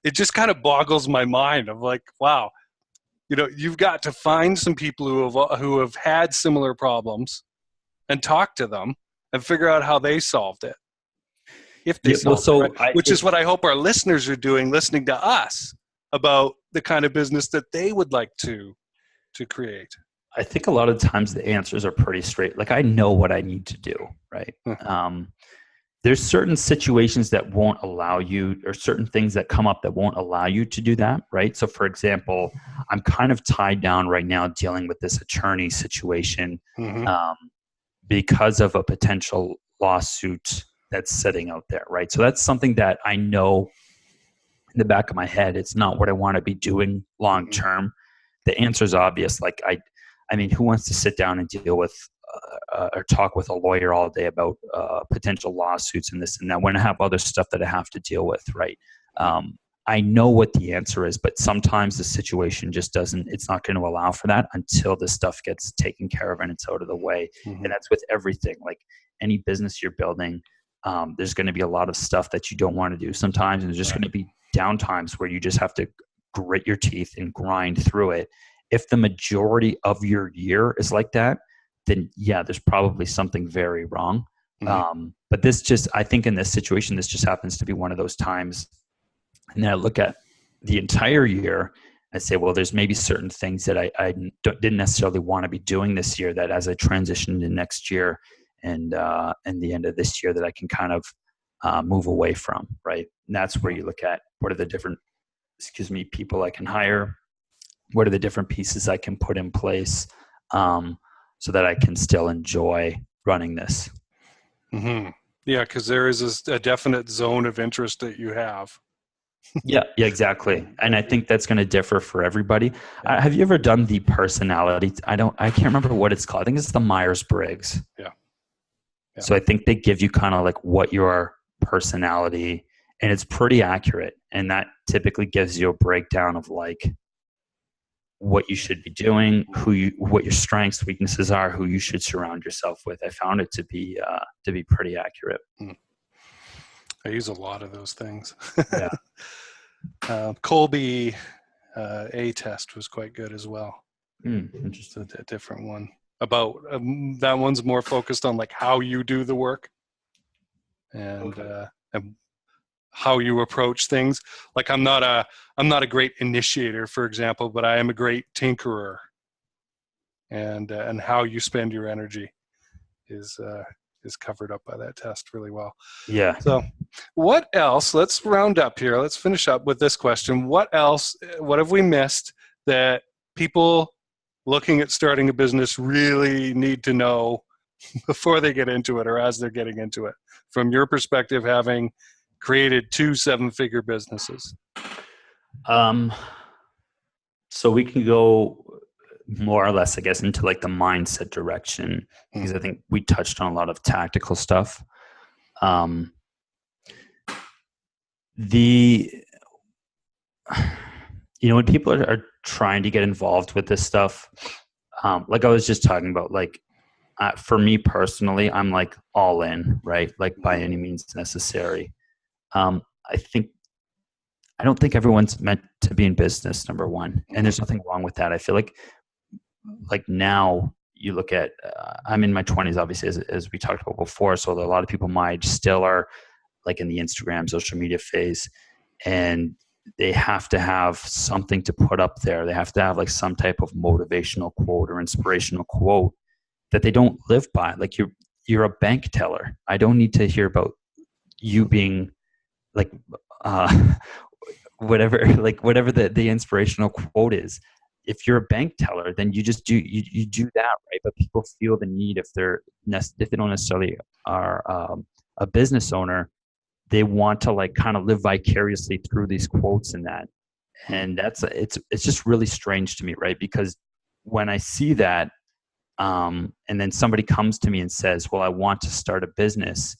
It just kind of boggles my mind. I'm like, wow, you've got to find some people who have had similar problems and talk to them and figure out how they solved it. If they solved it, right? Which is what I hope our listeners are doing, listening to us about the kind of business that they would like to create. I think a lot of times the answers are pretty straight. Like I know what I need to do, right? There's certain situations that won't allow you, or certain things that come up that won't allow you to do that, right? So for example, I'm kind of tied down right now dealing with this attorney situation because of a potential lawsuit that's sitting out there, right? So that's something that I know in the back of my head, it's not what I want to be doing long term. The answer is obvious. Like who wants to sit down and deal with or talk with a lawyer all day about potential lawsuits and this and that when I have other stuff that I have to deal with, right? I know what the answer is, but sometimes the situation just it's not going to allow for that until this stuff gets taken care of and it's out of the way. And that's with everything. Like any business you're building, there's going to be a lot of stuff that you don't want to do sometimes. And there's just going to be down times where you just have to grit your teeth and grind through it. If the majority of your year is like that, then yeah, there's probably something very wrong. But I think in this situation, this just happens to be one of those times. And then I look at the entire year and say, well, there's maybe certain things that I didn't necessarily want to be doing this year, that as I transition to next year and the end of this year, that I can kind of move away from, right? And that's where you look at what are the different, people I can hire, what are the different pieces I can put in place so that I can still enjoy running this. Mm-hmm. Yeah, because there is a definite zone of interest that you have. Yeah, exactly. And I think that's going to differ for everybody. Yeah. Have you ever done the personality? I can't remember what it's called. I think it's the Myers-Briggs. Yeah. Yeah. So I think they give you kind of like what your personality, and it's pretty accurate. And that typically gives you a breakdown of like what you should be doing, what your strengths, weaknesses are, who you should surround yourself with. I found it to be pretty accurate. I use a lot of those things. Yeah. Colby A test was quite good as well. Interesting. It's a different one. About that one's more focused on like how you do the work and how you approach things. Like I'm not a great initiator, for example, but I am a great tinkerer. And how you spend your energy is covered up by that test really well. Yeah. So what else? Let's round up here. Let's finish up with this question. What else? What have we missed that people looking at starting a business really need to know before they get into it or as they're getting into it? From your perspective, having created 2 7-figure businesses. So we can go more or less, I guess, into like the mindset direction, because I think we touched on a lot of tactical stuff. When people are trying to get involved with this stuff, like I was just talking about, like for me personally, I'm like all in, right? Like by any means necessary. I don't think everyone's meant to be in business, number one. And there's nothing wrong with that. I feel like now you look at, I'm in my 20s, obviously, as we talked about before. So a lot of people my age still are like in the Instagram, social media phase. And they have to have something to put up there. They have to have like some type of motivational quote or inspirational quote that they don't live by. Like you're a bank teller. I don't need to hear about you being like, whatever the inspirational quote is. If you're a bank teller, then you just do you do that, right? But people feel the need, if they don't necessarily are a business owner, they want to like kind of live vicariously through these quotes and that. And it's just really strange to me, right? Because when I see that, and then somebody comes to me and says, well, I want to start a business,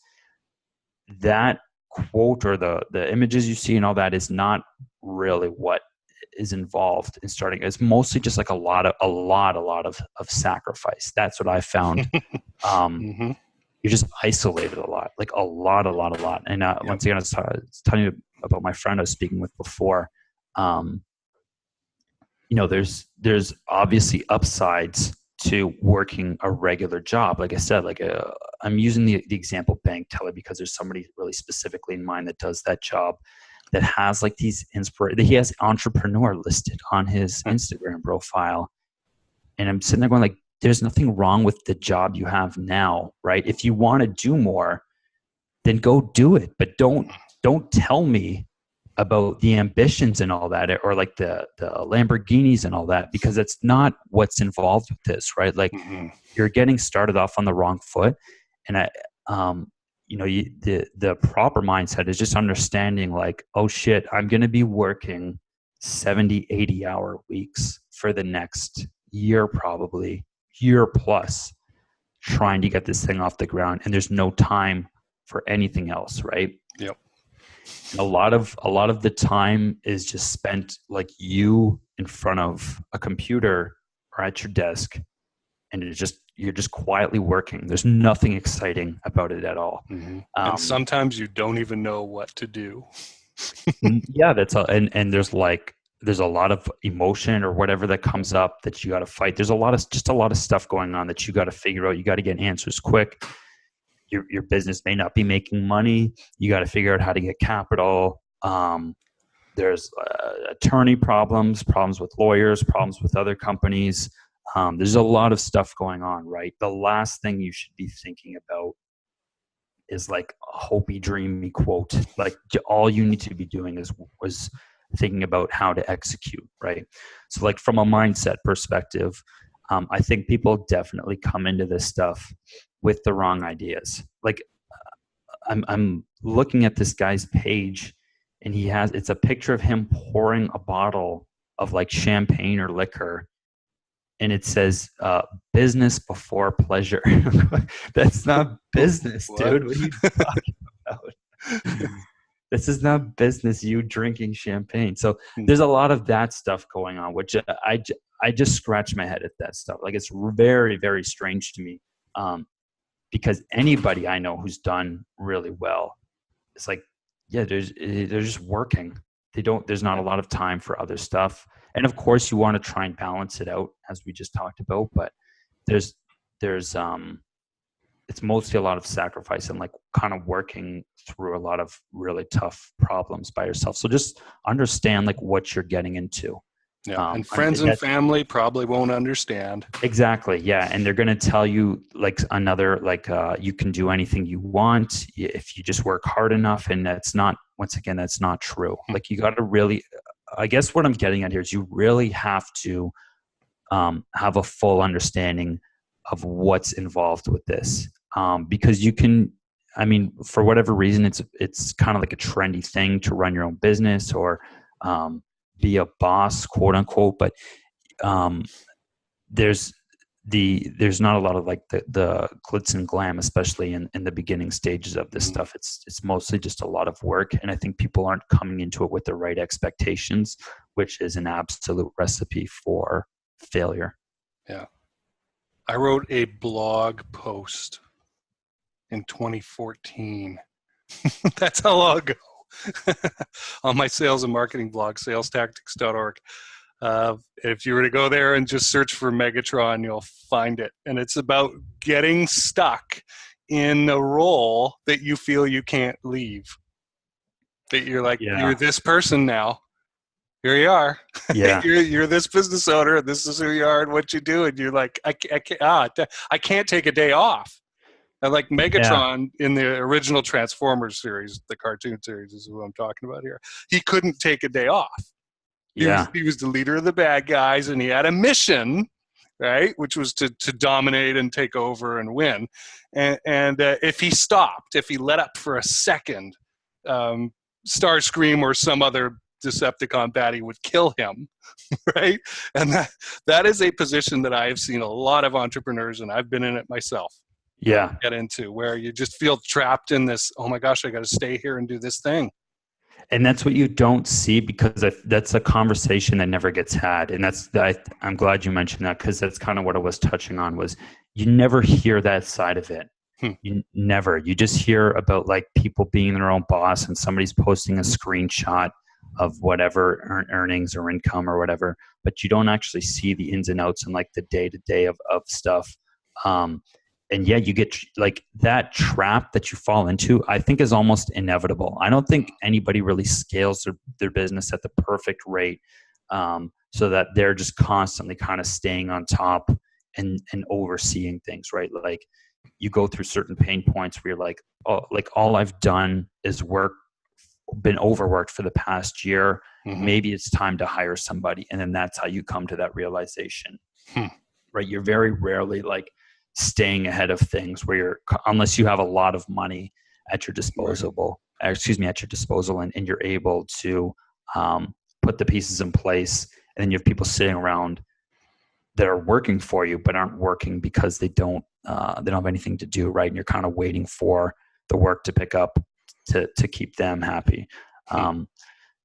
that quote or the images you see and all that is not really what is involved in starting. It's mostly just like a lot of sacrifice. That's what I found. You're just isolated a lot, like a lot. And once again, I was telling you about my friend I was speaking with before. There's obviously upsides to working a regular job. Like I said, I'm using the example bank teller because there's somebody really specifically in mind that does that job, that has like these he has entrepreneur listed on his Instagram profile. And I'm sitting there going like, there's nothing wrong with the job you have now, right? If you want to do more, then go do it. But don't tell me about the ambitions and all that, or like the Lamborghinis and all that, because it's not what's involved with this, right? Like you're getting started off on the wrong foot. And the proper mindset is just understanding like, oh shit, I'm going to be working 70, 80 hour weeks for the next year, probably year plus, trying to get this thing off the ground. And there's no time for anything else, right? Yep. A lot of the time is just spent like you in front of a computer or at your desk, and you're just quietly working. There's nothing exciting about it at all. And sometimes you don't even know what to do. Yeah, and there's a lot of emotion or whatever that comes up that you got to fight. There's a lot of stuff going on that you got to figure out. You got to get answers quick. Your business may not be making money. You got to figure out how to get capital. There's attorney problems with lawyers, problems with other companies. There's a lot of stuff going on, right? The last thing you should be thinking about is like a hopey, dreamy quote. Like all you need to be doing was thinking about how to execute, right? So like from a mindset perspective, I think people definitely come into this stuff with the wrong ideas. Like I'm looking at this guy's page, and it's a picture of him pouring a bottle of like champagne or liquor, and it says business before pleasure. That's not business, dude. What are you talking about? This is not business, you drinking champagne. So there's a lot of that stuff going on, which I just scratch my head at that stuff. Like, it's very, very strange to me, because anybody I know who's done really well, it's like, yeah, they're just working. There's not a lot of time for other stuff. And of course you want to try and balance it out, as we just talked about, but there's it's mostly a lot of sacrifice and like kind of working through a lot of really tough problems by yourself. So just understand like what you're getting into. Yeah, and friends and family probably won't understand. Exactly. Yeah, and they're going to tell you like you can do anything you want if you just work hard enough, and that's not. Once again, that's not true. Like, you got to really. I guess what I'm getting at here is you really have to have a full understanding of what's involved with this, because you can. I mean, for whatever reason, it's kind of like a trendy thing to run your own business or be a boss, quote unquote, but there's not a lot of like the glitz and glam, especially in the beginning stages of this stuff. It's mostly just a lot of work, and I think people aren't coming into it with the right expectations, which is an absolute recipe for failure. Yeah. I wrote a blog post in 2014. That's how long ago. On my sales and marketing blog, salestactics.org. If you were to go there and just search for Megatron, you'll find it. And it's about getting stuck in a role that you feel you can't leave. That you're like, you're this person now. Here you are. Yeah. you're this business owner. This is who you are and what you do. And you're like, I can't take a day off. And like Megatron in the original Transformers series, the cartoon series is who I'm talking about here. He couldn't take a day off. He was the leader of the bad guys, and he had a mission, right, which was to dominate and take over and win. And if he stopped, if he let up for a second, Starscream or some other Decepticon baddie would kill him, right? And that is a position that I have seen a lot of entrepreneurs, and I've been in it myself. Get into, where you just feel trapped in this, oh my gosh, I got to stay here and do this thing. And that's what you don't see, because that's a conversation that never gets had. And I'm glad you mentioned that, because that's kind of what I was touching on, was you never hear that side of it. You just hear about like people being their own boss, and somebody's posting a screenshot of whatever earnings or income or whatever, but you don't actually see the ins and outs and like the day-to-day of stuff. And you get like that trap that you fall into, I think, is almost inevitable. I don't think anybody really scales their business at the perfect rate, so that they're just constantly kind of staying on top and overseeing things, right? Like, you go through certain pain points where you're like, oh, like all I've done is been overworked for the past year. Maybe it's time to hire somebody. And then that's how you come to that realization, right? You're very rarely like staying ahead of things unless you have a lot of money at your disposal, and you're able to put the pieces in place, and then you have people sitting around that are working for you but aren't working because they don't have anything to do, right? And you're kind of waiting for the work to pick up to keep them happy. So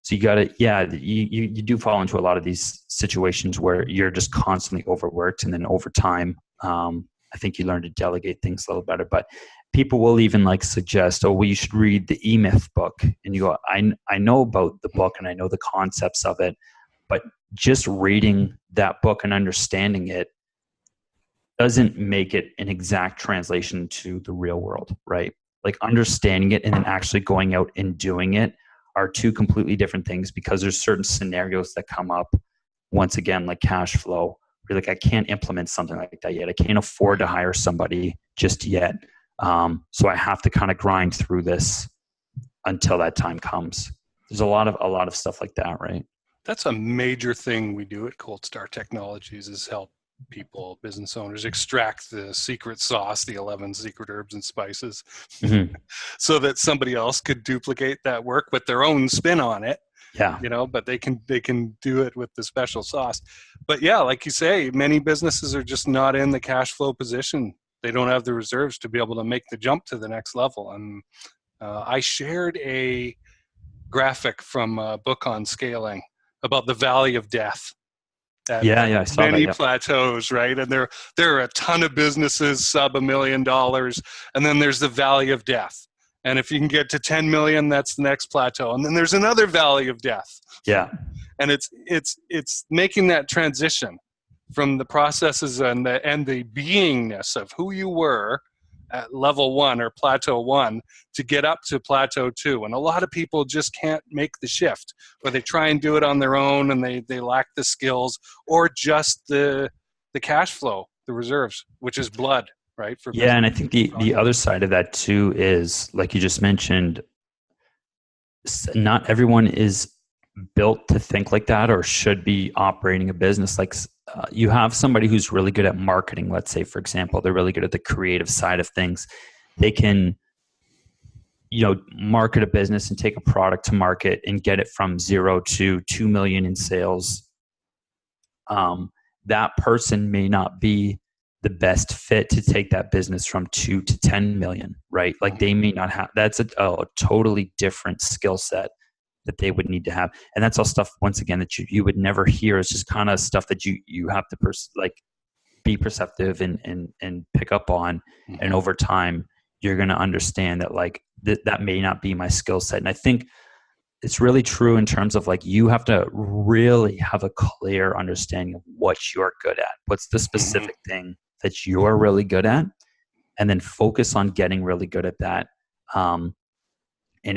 you got to, you do fall into a lot of these situations where you're just constantly overworked, and then over time, I think you learn to delegate things a little better. But people will even like suggest, oh, well, you should read the E-Myth book. And you go, I know about the book and I know the concepts of it, but just reading that book and understanding it doesn't make it an exact translation to the real world, right? Like, understanding it and then actually going out and doing it are two completely different things, because there's certain scenarios that come up, once again, like cash flow. You're like, I can't implement something like that yet. I can't afford to hire somebody just yet. So I have to kind of grind through this until that time comes. There's a lot of stuff like that, right? That's a major thing we do at Cold Star Technologies, is help people, business owners, extract the secret sauce, the 11 secret herbs and spices, so that somebody else could duplicate that work with their own spin on it. Yeah. But they can do it with the special sauce. But yeah, like you say, many businesses are just not in the cash flow position. They don't have the reserves to be able to make the jump to the next level. And I shared a graphic from a book on scaling about the valley of death. Yeah, I saw many that. Yeah. plateaus, right? And there are a ton of businesses sub $1 million, and then there's the valley of death. And if you can get to 10 million, that's the next plateau. And then there's another valley of death. Yeah. And it's making that transition from the processes and the beingness of who you were at level 1 or plateau 1 to get up to plateau 2. And a lot of people just can't make the shift, or they try and do it on their own and they lack the skills or just the cash flow, the reserves, which is blood, right? For yeah, and I think the other side of that too is, like you just mentioned, not everyone is built to think like that or should be operating a business. Like you have somebody who's really good at marketing, let's say, for example, they're really good at the creative side of things. They can, market a business and take a product to market and get it from 0 to 2 million in sales. That person may not be the best fit to take that business from 2 to 10 million, right? Like they may not have, that's a totally different skill set that they would need to have. And that's all stuff, once again, that you would never hear. It's just kind of stuff that you have to be perceptive and pick up on. Mm-hmm. And over time, you're going to understand that that may not be my skill set. And I think it's really true in terms of you have to really have a clear understanding of what you're good at. What's the specific thing that you're really good at? And then focus on getting really good at that. And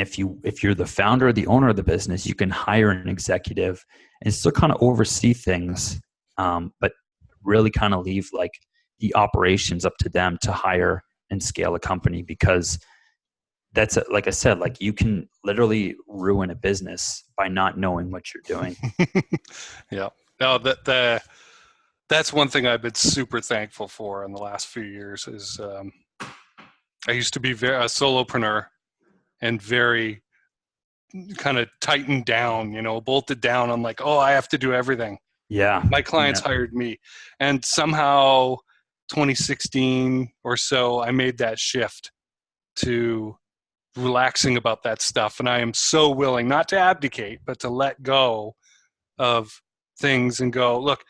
if you're the founder or the owner of the business, you can hire an executive and still kind of oversee things, but really kind of leave the operations up to them to hire and scale a company, because that's like I said, you can literally ruin a business by not knowing what you're doing. Yeah. No, that's one thing I've been super thankful for in the last few years is I used to be a solopreneur and very kind of tightened down, bolted down. I'm like, oh, I have to do everything. Yeah. My clients hired me. And somehow 2016 or so, I made that shift to relaxing about that stuff. And I am so willing not to abdicate, but to let go of things and go, look,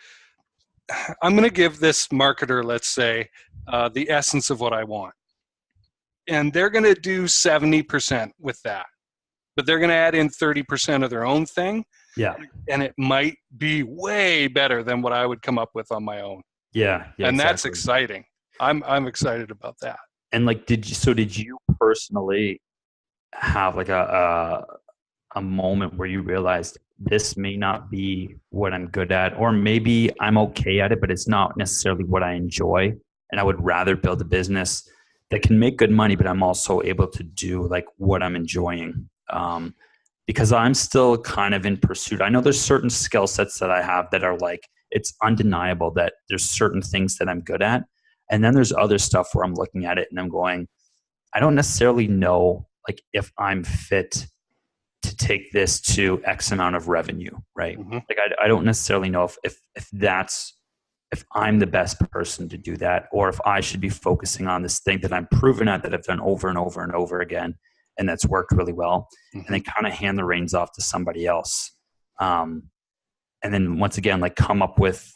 I'm going to give this marketer, let's say, the essence of what I want. And they're going to do 70% with that. But they're going to add in 30% of their own thing. Yeah. And it might be way better than what I would come up with on my own. Yeah. And that's exciting. I'm excited about that. And did you personally have a moment where you realized this may not be what I'm good at, or maybe I'm okay at it, but it's not necessarily what I enjoy, and I would rather build a business that can make good money, but I'm also able to do what I'm enjoying, because I'm still kind of in pursuit. I know there's certain skill sets that I have that are it's undeniable that there's certain things that I'm good at, and then there's other stuff where I'm looking at it and I'm going, I don't necessarily know if I'm fit to take this to X amount of revenue, right? Mm-hmm. I don't necessarily know if I'm the best person to do that, or if I should be focusing on this thing that I'm proven at, that I've done over and over and over again, and that's worked really well, and then kind of hand the reins off to somebody else. And then once again, come up with,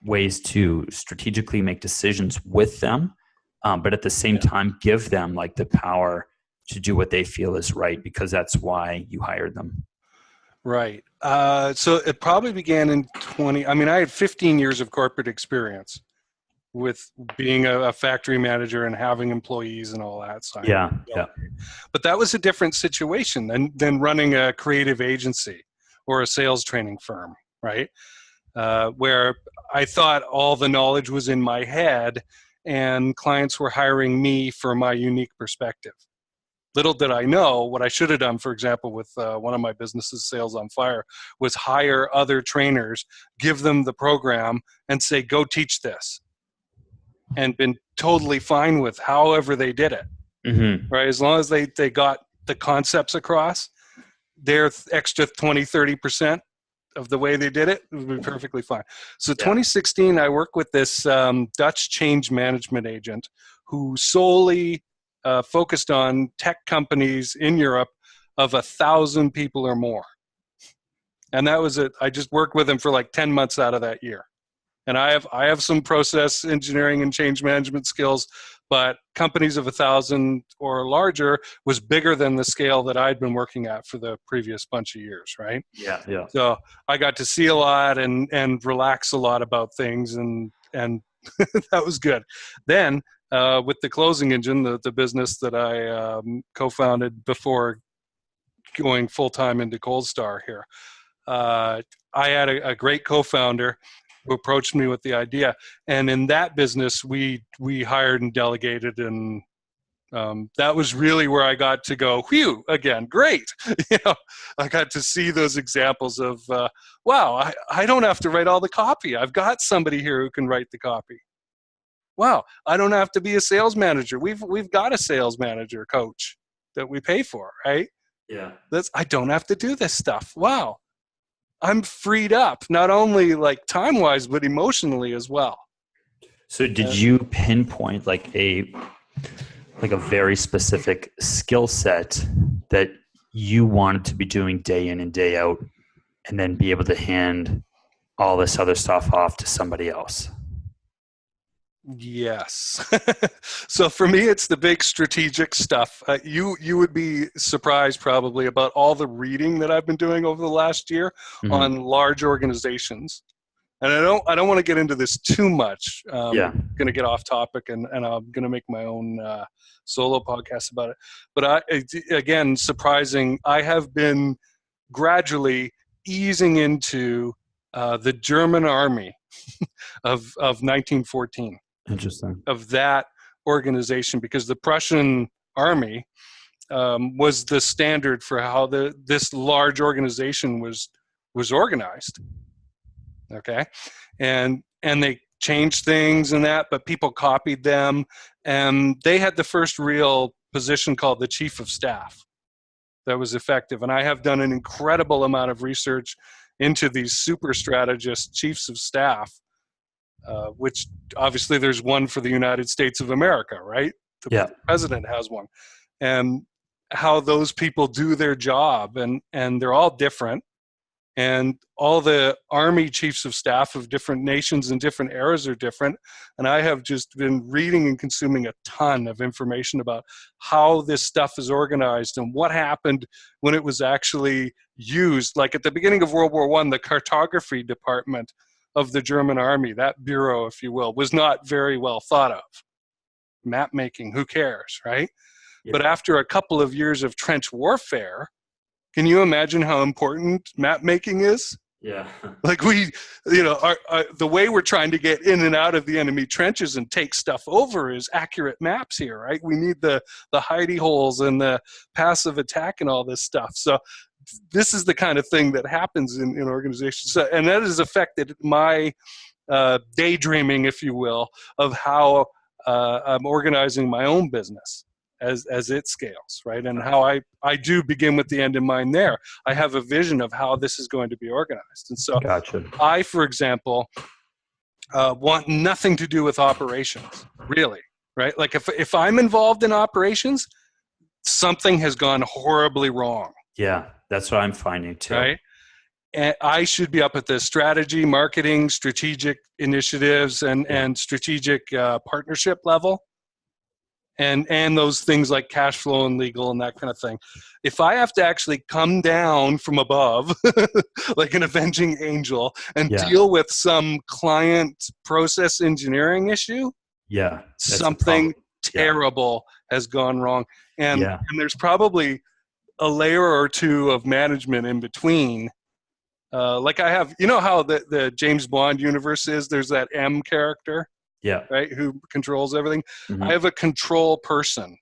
ways to strategically make decisions with them, but at the same time, give them the power to do what they feel is right, because that's why you hired them. Right. So it probably began in I had 15 years of corporate experience with being a factory manager and having employees and all that. So yeah. But that was a different situation than running a creative agency or a sales training firm, right? Where I thought all the knowledge was in my head and clients were hiring me for my unique perspective. little did I know what I should have done, for example, with one of my businesses, Sales on Fire, was hire other trainers, give them the program, and say, go teach this. And been totally fine with however they did it, right? As long as they got the concepts across, their extra 20, 30% of the way they did it would be perfectly fine. So 2016, I worked with this Dutch change management agent who solely focused on tech companies in Europe of 1,000 people or more. And that was it. I just worked with him for like 10 months out of that year. And I have some process engineering and change management skills, but companies of 1,000 or larger was bigger than the scale that I'd been working at for the previous bunch of years, right? Yeah, yeah. So I got to see a lot and relax a lot about things, and that was good. Then with the Closing Engine, the business that I co-founded before going full-time into Cold Star here, I had a great co-founder who approached me with the idea, and in that business we hired and delegated, and that was really where I got to go, whew, again, great. I got to see those examples of, wow, I don't have to write all the copy. I've got somebody here who can write the copy. Wow, I don't have to be a sales manager. We've got a sales manager coach that we pay for, right? Yeah. I don't have to do this stuff. Wow. I'm freed up, not only like time-wise, but emotionally as well. So did you pinpoint like a very specific skill set that you wanted to be doing day in and day out, and then be able to hand all this other stuff off to somebody else? Yes. So for me, it's the big strategic stuff. You would be surprised probably about all the reading that I've been doing over the last year on large organizations. And I don't want to get into this too much. I'm going to get off topic, and I'm going to make my own solo podcast about it. But again, surprising, I have been gradually easing into the German army of 1914. Interesting. Of that organization, because the Prussian army was the standard for how this large organization was organized. Okay, and they changed things and that, but people copied them, and they had the first real position called the chief of staff that was effective. And I have done an incredible amount of research into these super strategist chiefs of staff. Which obviously there's one for the United States of America, right? The president has one. And how those people do their job, and they're all different. And all the army chiefs of staff of different nations and different eras are different. And I have just been reading and consuming a ton of information about how this stuff is organized and what happened when it was actually used. Like at the beginning of World War I, the cartography department of the German army, that bureau, if you will, was not very well thought of. Map making, who cares, right? Yeah. But after a couple of years of trench warfare, can you imagine how important map making is? Yeah. Like the way we're trying to get in and out of the enemy trenches and take stuff over is accurate maps here, right? We need the hidey holes and the passive attack and all this stuff. So this is the kind of thing that happens in organizations. So, and that has affected my daydreaming, if you will, of how I'm organizing my own business as it scales, right? And how I do begin with the end in mind there. I have a vision of how this is going to be organized. And so I, for example, want nothing to do with operations, really, right? Like if I'm involved in operations, something has gone horribly wrong. Yeah, that's what I'm finding too. Right? And I should be up at the strategy, marketing, strategic initiatives, and strategic partnership level. And those things like cash flow and legal and that kind of thing. If I have to actually come down from above, like an avenging angel, and deal with some client process engineering issue, something terrible has gone wrong. And there's probably a layer or two of management in between. Like I have, you know how the James Bond universe is? There's that M character. Yeah. Right. Who controls everything. I have a control person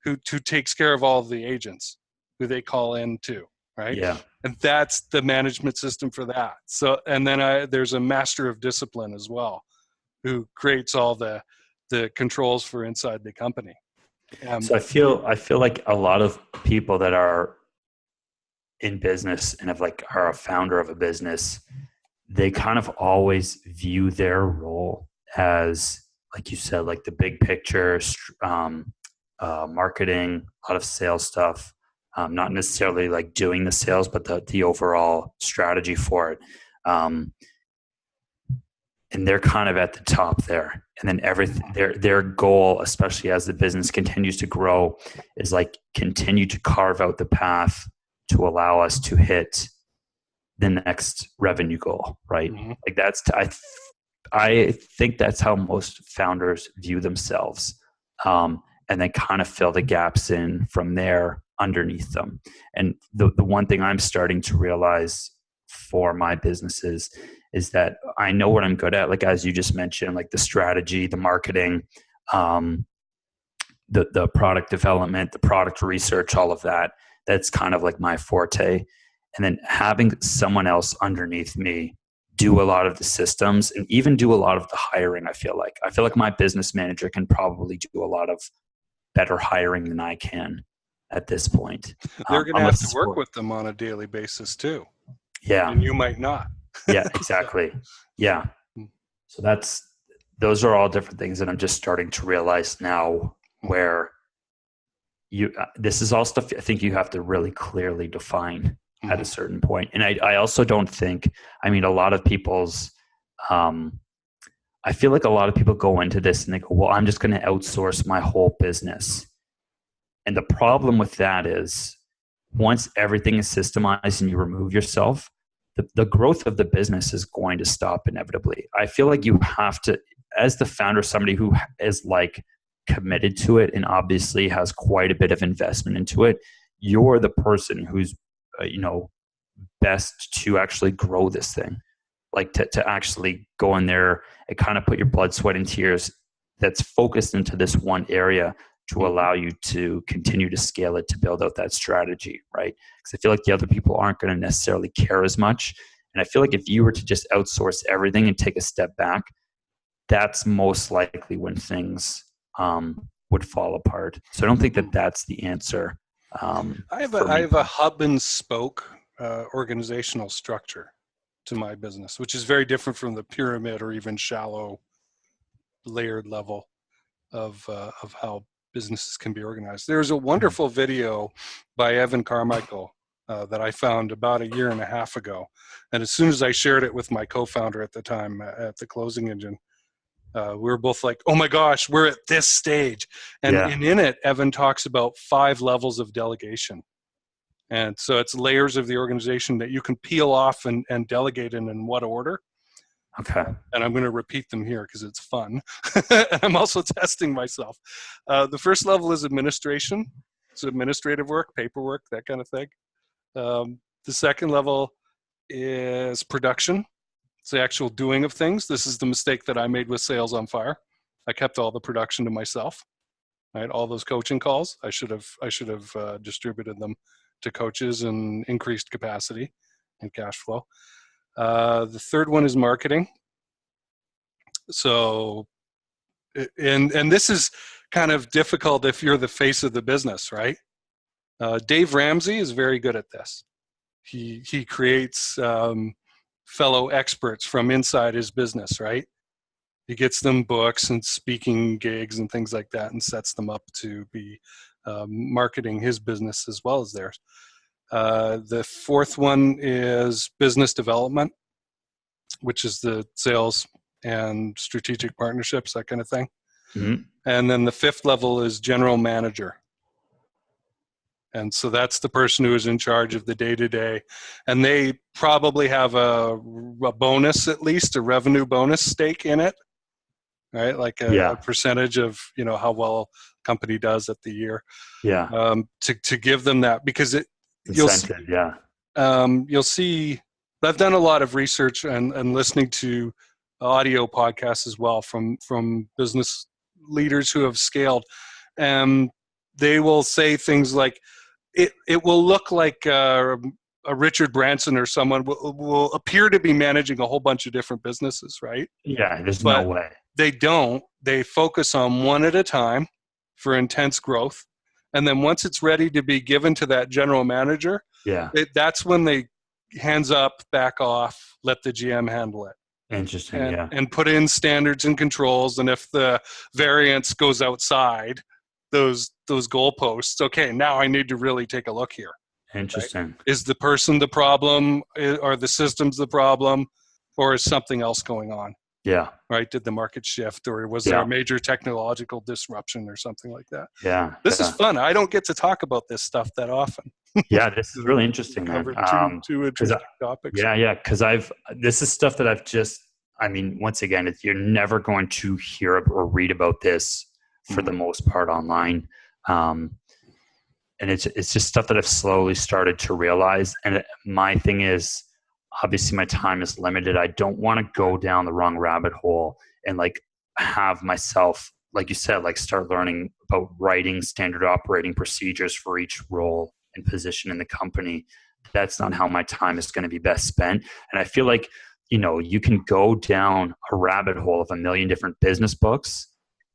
who takes care of all of the agents who they call in to, right? Yeah. And that's the management system for that. So, and then there's a master of discipline as well, who creates all the controls for inside the company. So I feel like a lot of people that are in business and are a founder of a business, they kind of always view their role as, like you said, like the big picture, marketing, a lot of sales stuff, not necessarily like doing the sales, but the overall strategy for it. And they're kind of at the top there. And then everything, their goal, especially as the business continues to grow, is like continue to carve out the path to allow us to hit the next revenue goal, right? Mm-hmm. Like I think that's how most founders view themselves, and then kind of fill the gaps in from there underneath them. And the one thing I'm starting to realize for my businesses is that I know what I'm good at, like as you just mentioned, like the strategy, the marketing, the product development, the product research, all of that. That's kind of like my forte. And then having someone else underneath me do a lot of the systems and even do a lot of the hiring. I feel like my business manager can probably do a lot of better hiring than I can at this point. They're going to have to work with them on a daily basis too. Yeah. And you might not. Yeah, exactly. Yeah. So those are all different things that I'm just starting to realize now, where this is all stuff I think you have to really clearly define at a certain point. And I also don't think, a lot of people's, I feel like a lot of people go into this and they go, well, I'm just going to outsource my whole business. And the problem with that is, once everything is systemized and you remove yourself, the growth of the business is going to stop inevitably. I feel like you have to, as the founder, somebody who is like committed to it and obviously has quite a bit of investment into it, you're the person who's, best to actually grow this thing, like to actually go in there and kind of put your blood, sweat, and tears that's focused into this one area to allow you to continue to scale it, to build out that strategy, right? Because I feel like the other people aren't going to necessarily care as much. And I feel like if you were to just outsource everything and take a step back, that's most likely when things would fall apart. So I don't think that that's the answer. I have a hub and spoke organizational structure to my business, which is very different from the pyramid or even shallow layered level of how businesses can be organized. There's a wonderful video by Evan Carmichael that I found about 1.5 years ago. And as soon as I shared it with my co-founder at the time at the Closing Engine, we were both like, oh my gosh, we're at this stage. And, and in it, Evan talks about 5 levels of delegation. And so it's layers of the organization that you can peel off and delegate in what order. Okay. And I'm going to repeat them here because it's fun. And I'm also testing myself. The first level is administration. It's administrative work, paperwork, that kind of thing. The second level is production. It's the actual doing of things. This is the mistake that I made with Sales on Fire. I kept all the production to myself. Right, all those coaching calls, I should have distributed them to coaches and increased capacity and cash flow. The third one is marketing. So, and this is kind of difficult if you're the face of the business, right? Dave Ramsey is very good at this. He creates fellow experts from inside his business, right? He gets them books and speaking gigs and things like that and sets them up to be marketing his business as well as theirs. The fourth one is business development, which is the sales and strategic partnerships, that kind of thing. Mm-hmm. And then the fifth level is general manager. And so that's the person who is in charge of the day-to-day. And they probably have a bonus, at least, a revenue bonus stake in it. Right, like a percentage of how well a company does at the year. Yeah. To give them that, because you'll see. I've done a lot of research and listening to audio podcasts as well from business leaders who have scaled. they will say things like, it will look like a Richard Branson or someone will appear to be managing a whole bunch of different businesses, right? Yeah, there's no But way. they don't. They focus on one at a time for intense growth. And then once it's ready to be given to that general manager, Yeah. that's when they hands up, back off, let the GM handle it. Interesting. Yeah. And put in standards and controls. And if the variance goes outside those goalposts, okay, now I need to really take a look here. Interesting. Right? Is the person the problem? Are the systems the problem? Or is something else going on? Yeah. Right? Did the market shift, or was there a major technological disruption or something like that? Yeah. This is fun. I don't get to talk about this stuff that often. Yeah, this is really interesting, man. Covered two interesting topics. Yeah, because this is stuff that I've just, I mean, once again, you're never going to hear or read about this for the most part online. And it's just stuff that I've slowly started to realize. And my thing is, obviously my time is limited. I don't want to go down the wrong rabbit hole and like have myself, like you said, like start learning about writing standard operating procedures for each role and position in the company. That's not how my time is going to be best spent. And I feel like, you can go down a rabbit hole of a million different business books,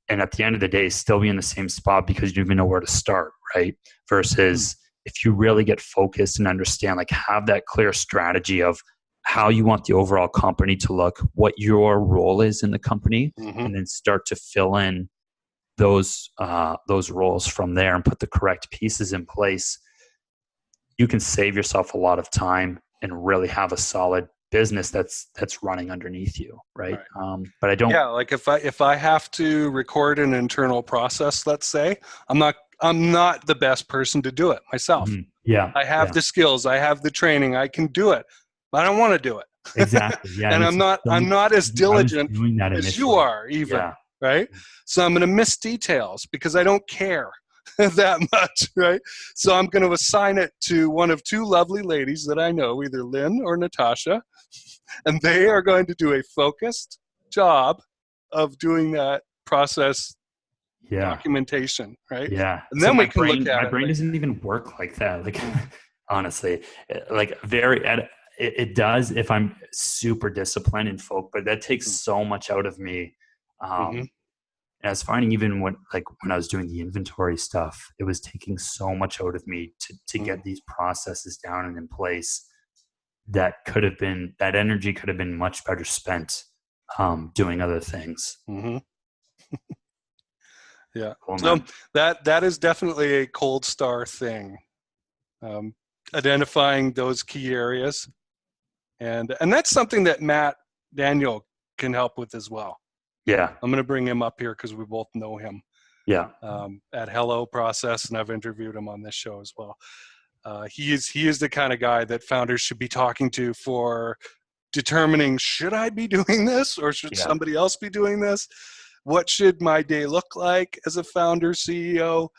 and at the end of the day, still be in the same spot because you don't even know where to start, right? Versus if you really get focused and understand, like have that clear strategy of how you want the overall company to look, what your role is in the company, and then start to fill in those roles from there and put the correct pieces in place, you can save yourself a lot of time and really have a solid business that's running underneath you, right? But I don't. Yeah, like if I have to record an internal process, let's say, I'm not the best person to do it myself. Yeah, I have the skills, I have the training, I can do it, but I don't want to do it. Exactly. Yeah, and I'm not as diligent as you are, even. Yeah. Right? So I'm going to miss details because I don't care that much, right? So I'm going to assign it to one of two lovely ladies that I know, either Lynn or Natasha, and they are going to do a focused job of doing that process documentation, right? Yeah. And then we can look at it. My brain doesn't even work like that. Like, honestly, like it does if I'm super disciplined and focused, but that takes so much out of me. And I was finding even when I was doing the inventory stuff, it was taking so much out of me to get these processes down and in place. That energy could have been much better spent doing other things. Yeah. Cool, so that is definitely a cold star thing. Identifying those key areas. And that's something that Matt Daniel can help with as well. Yeah. I'm going to bring him up here because we both know him. Yeah. At Hello Process, and I've interviewed him on this show as well. He is the kind of guy that founders should be talking to for determining, should I be doing this or should somebody else be doing this? What should my day look like as a founder, CEO?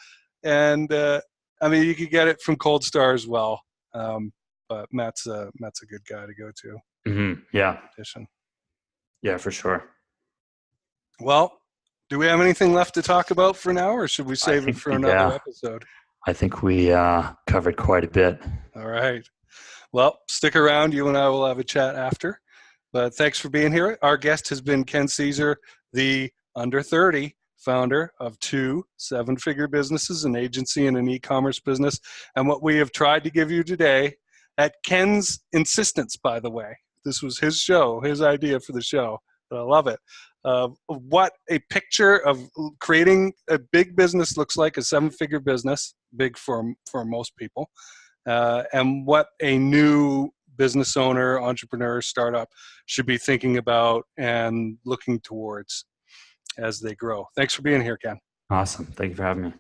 And I mean, you could get it from Cold Star as well. But Matt's a good guy to go to. Yeah. Yeah, for sure. Well, do we have anything left to talk about for now, or should we save it for another episode? I think we covered quite a bit. All right. Well, stick around. You and I will have a chat after. But thanks for being here. Our guest has been Ken Cesar, the under 30 founder of 2 7-figure businesses, an agency and an e-commerce business. And what we have tried to give you today, at Ken's insistence, by the way, this was his show, his idea for the show. I love it. What a picture of creating a big business looks like, a 7-figure business, big for most people, and what a new business owner, entrepreneur, startup should be thinking about and looking towards as they grow. Thanks for being here, Ken. Awesome. Thank you for having me.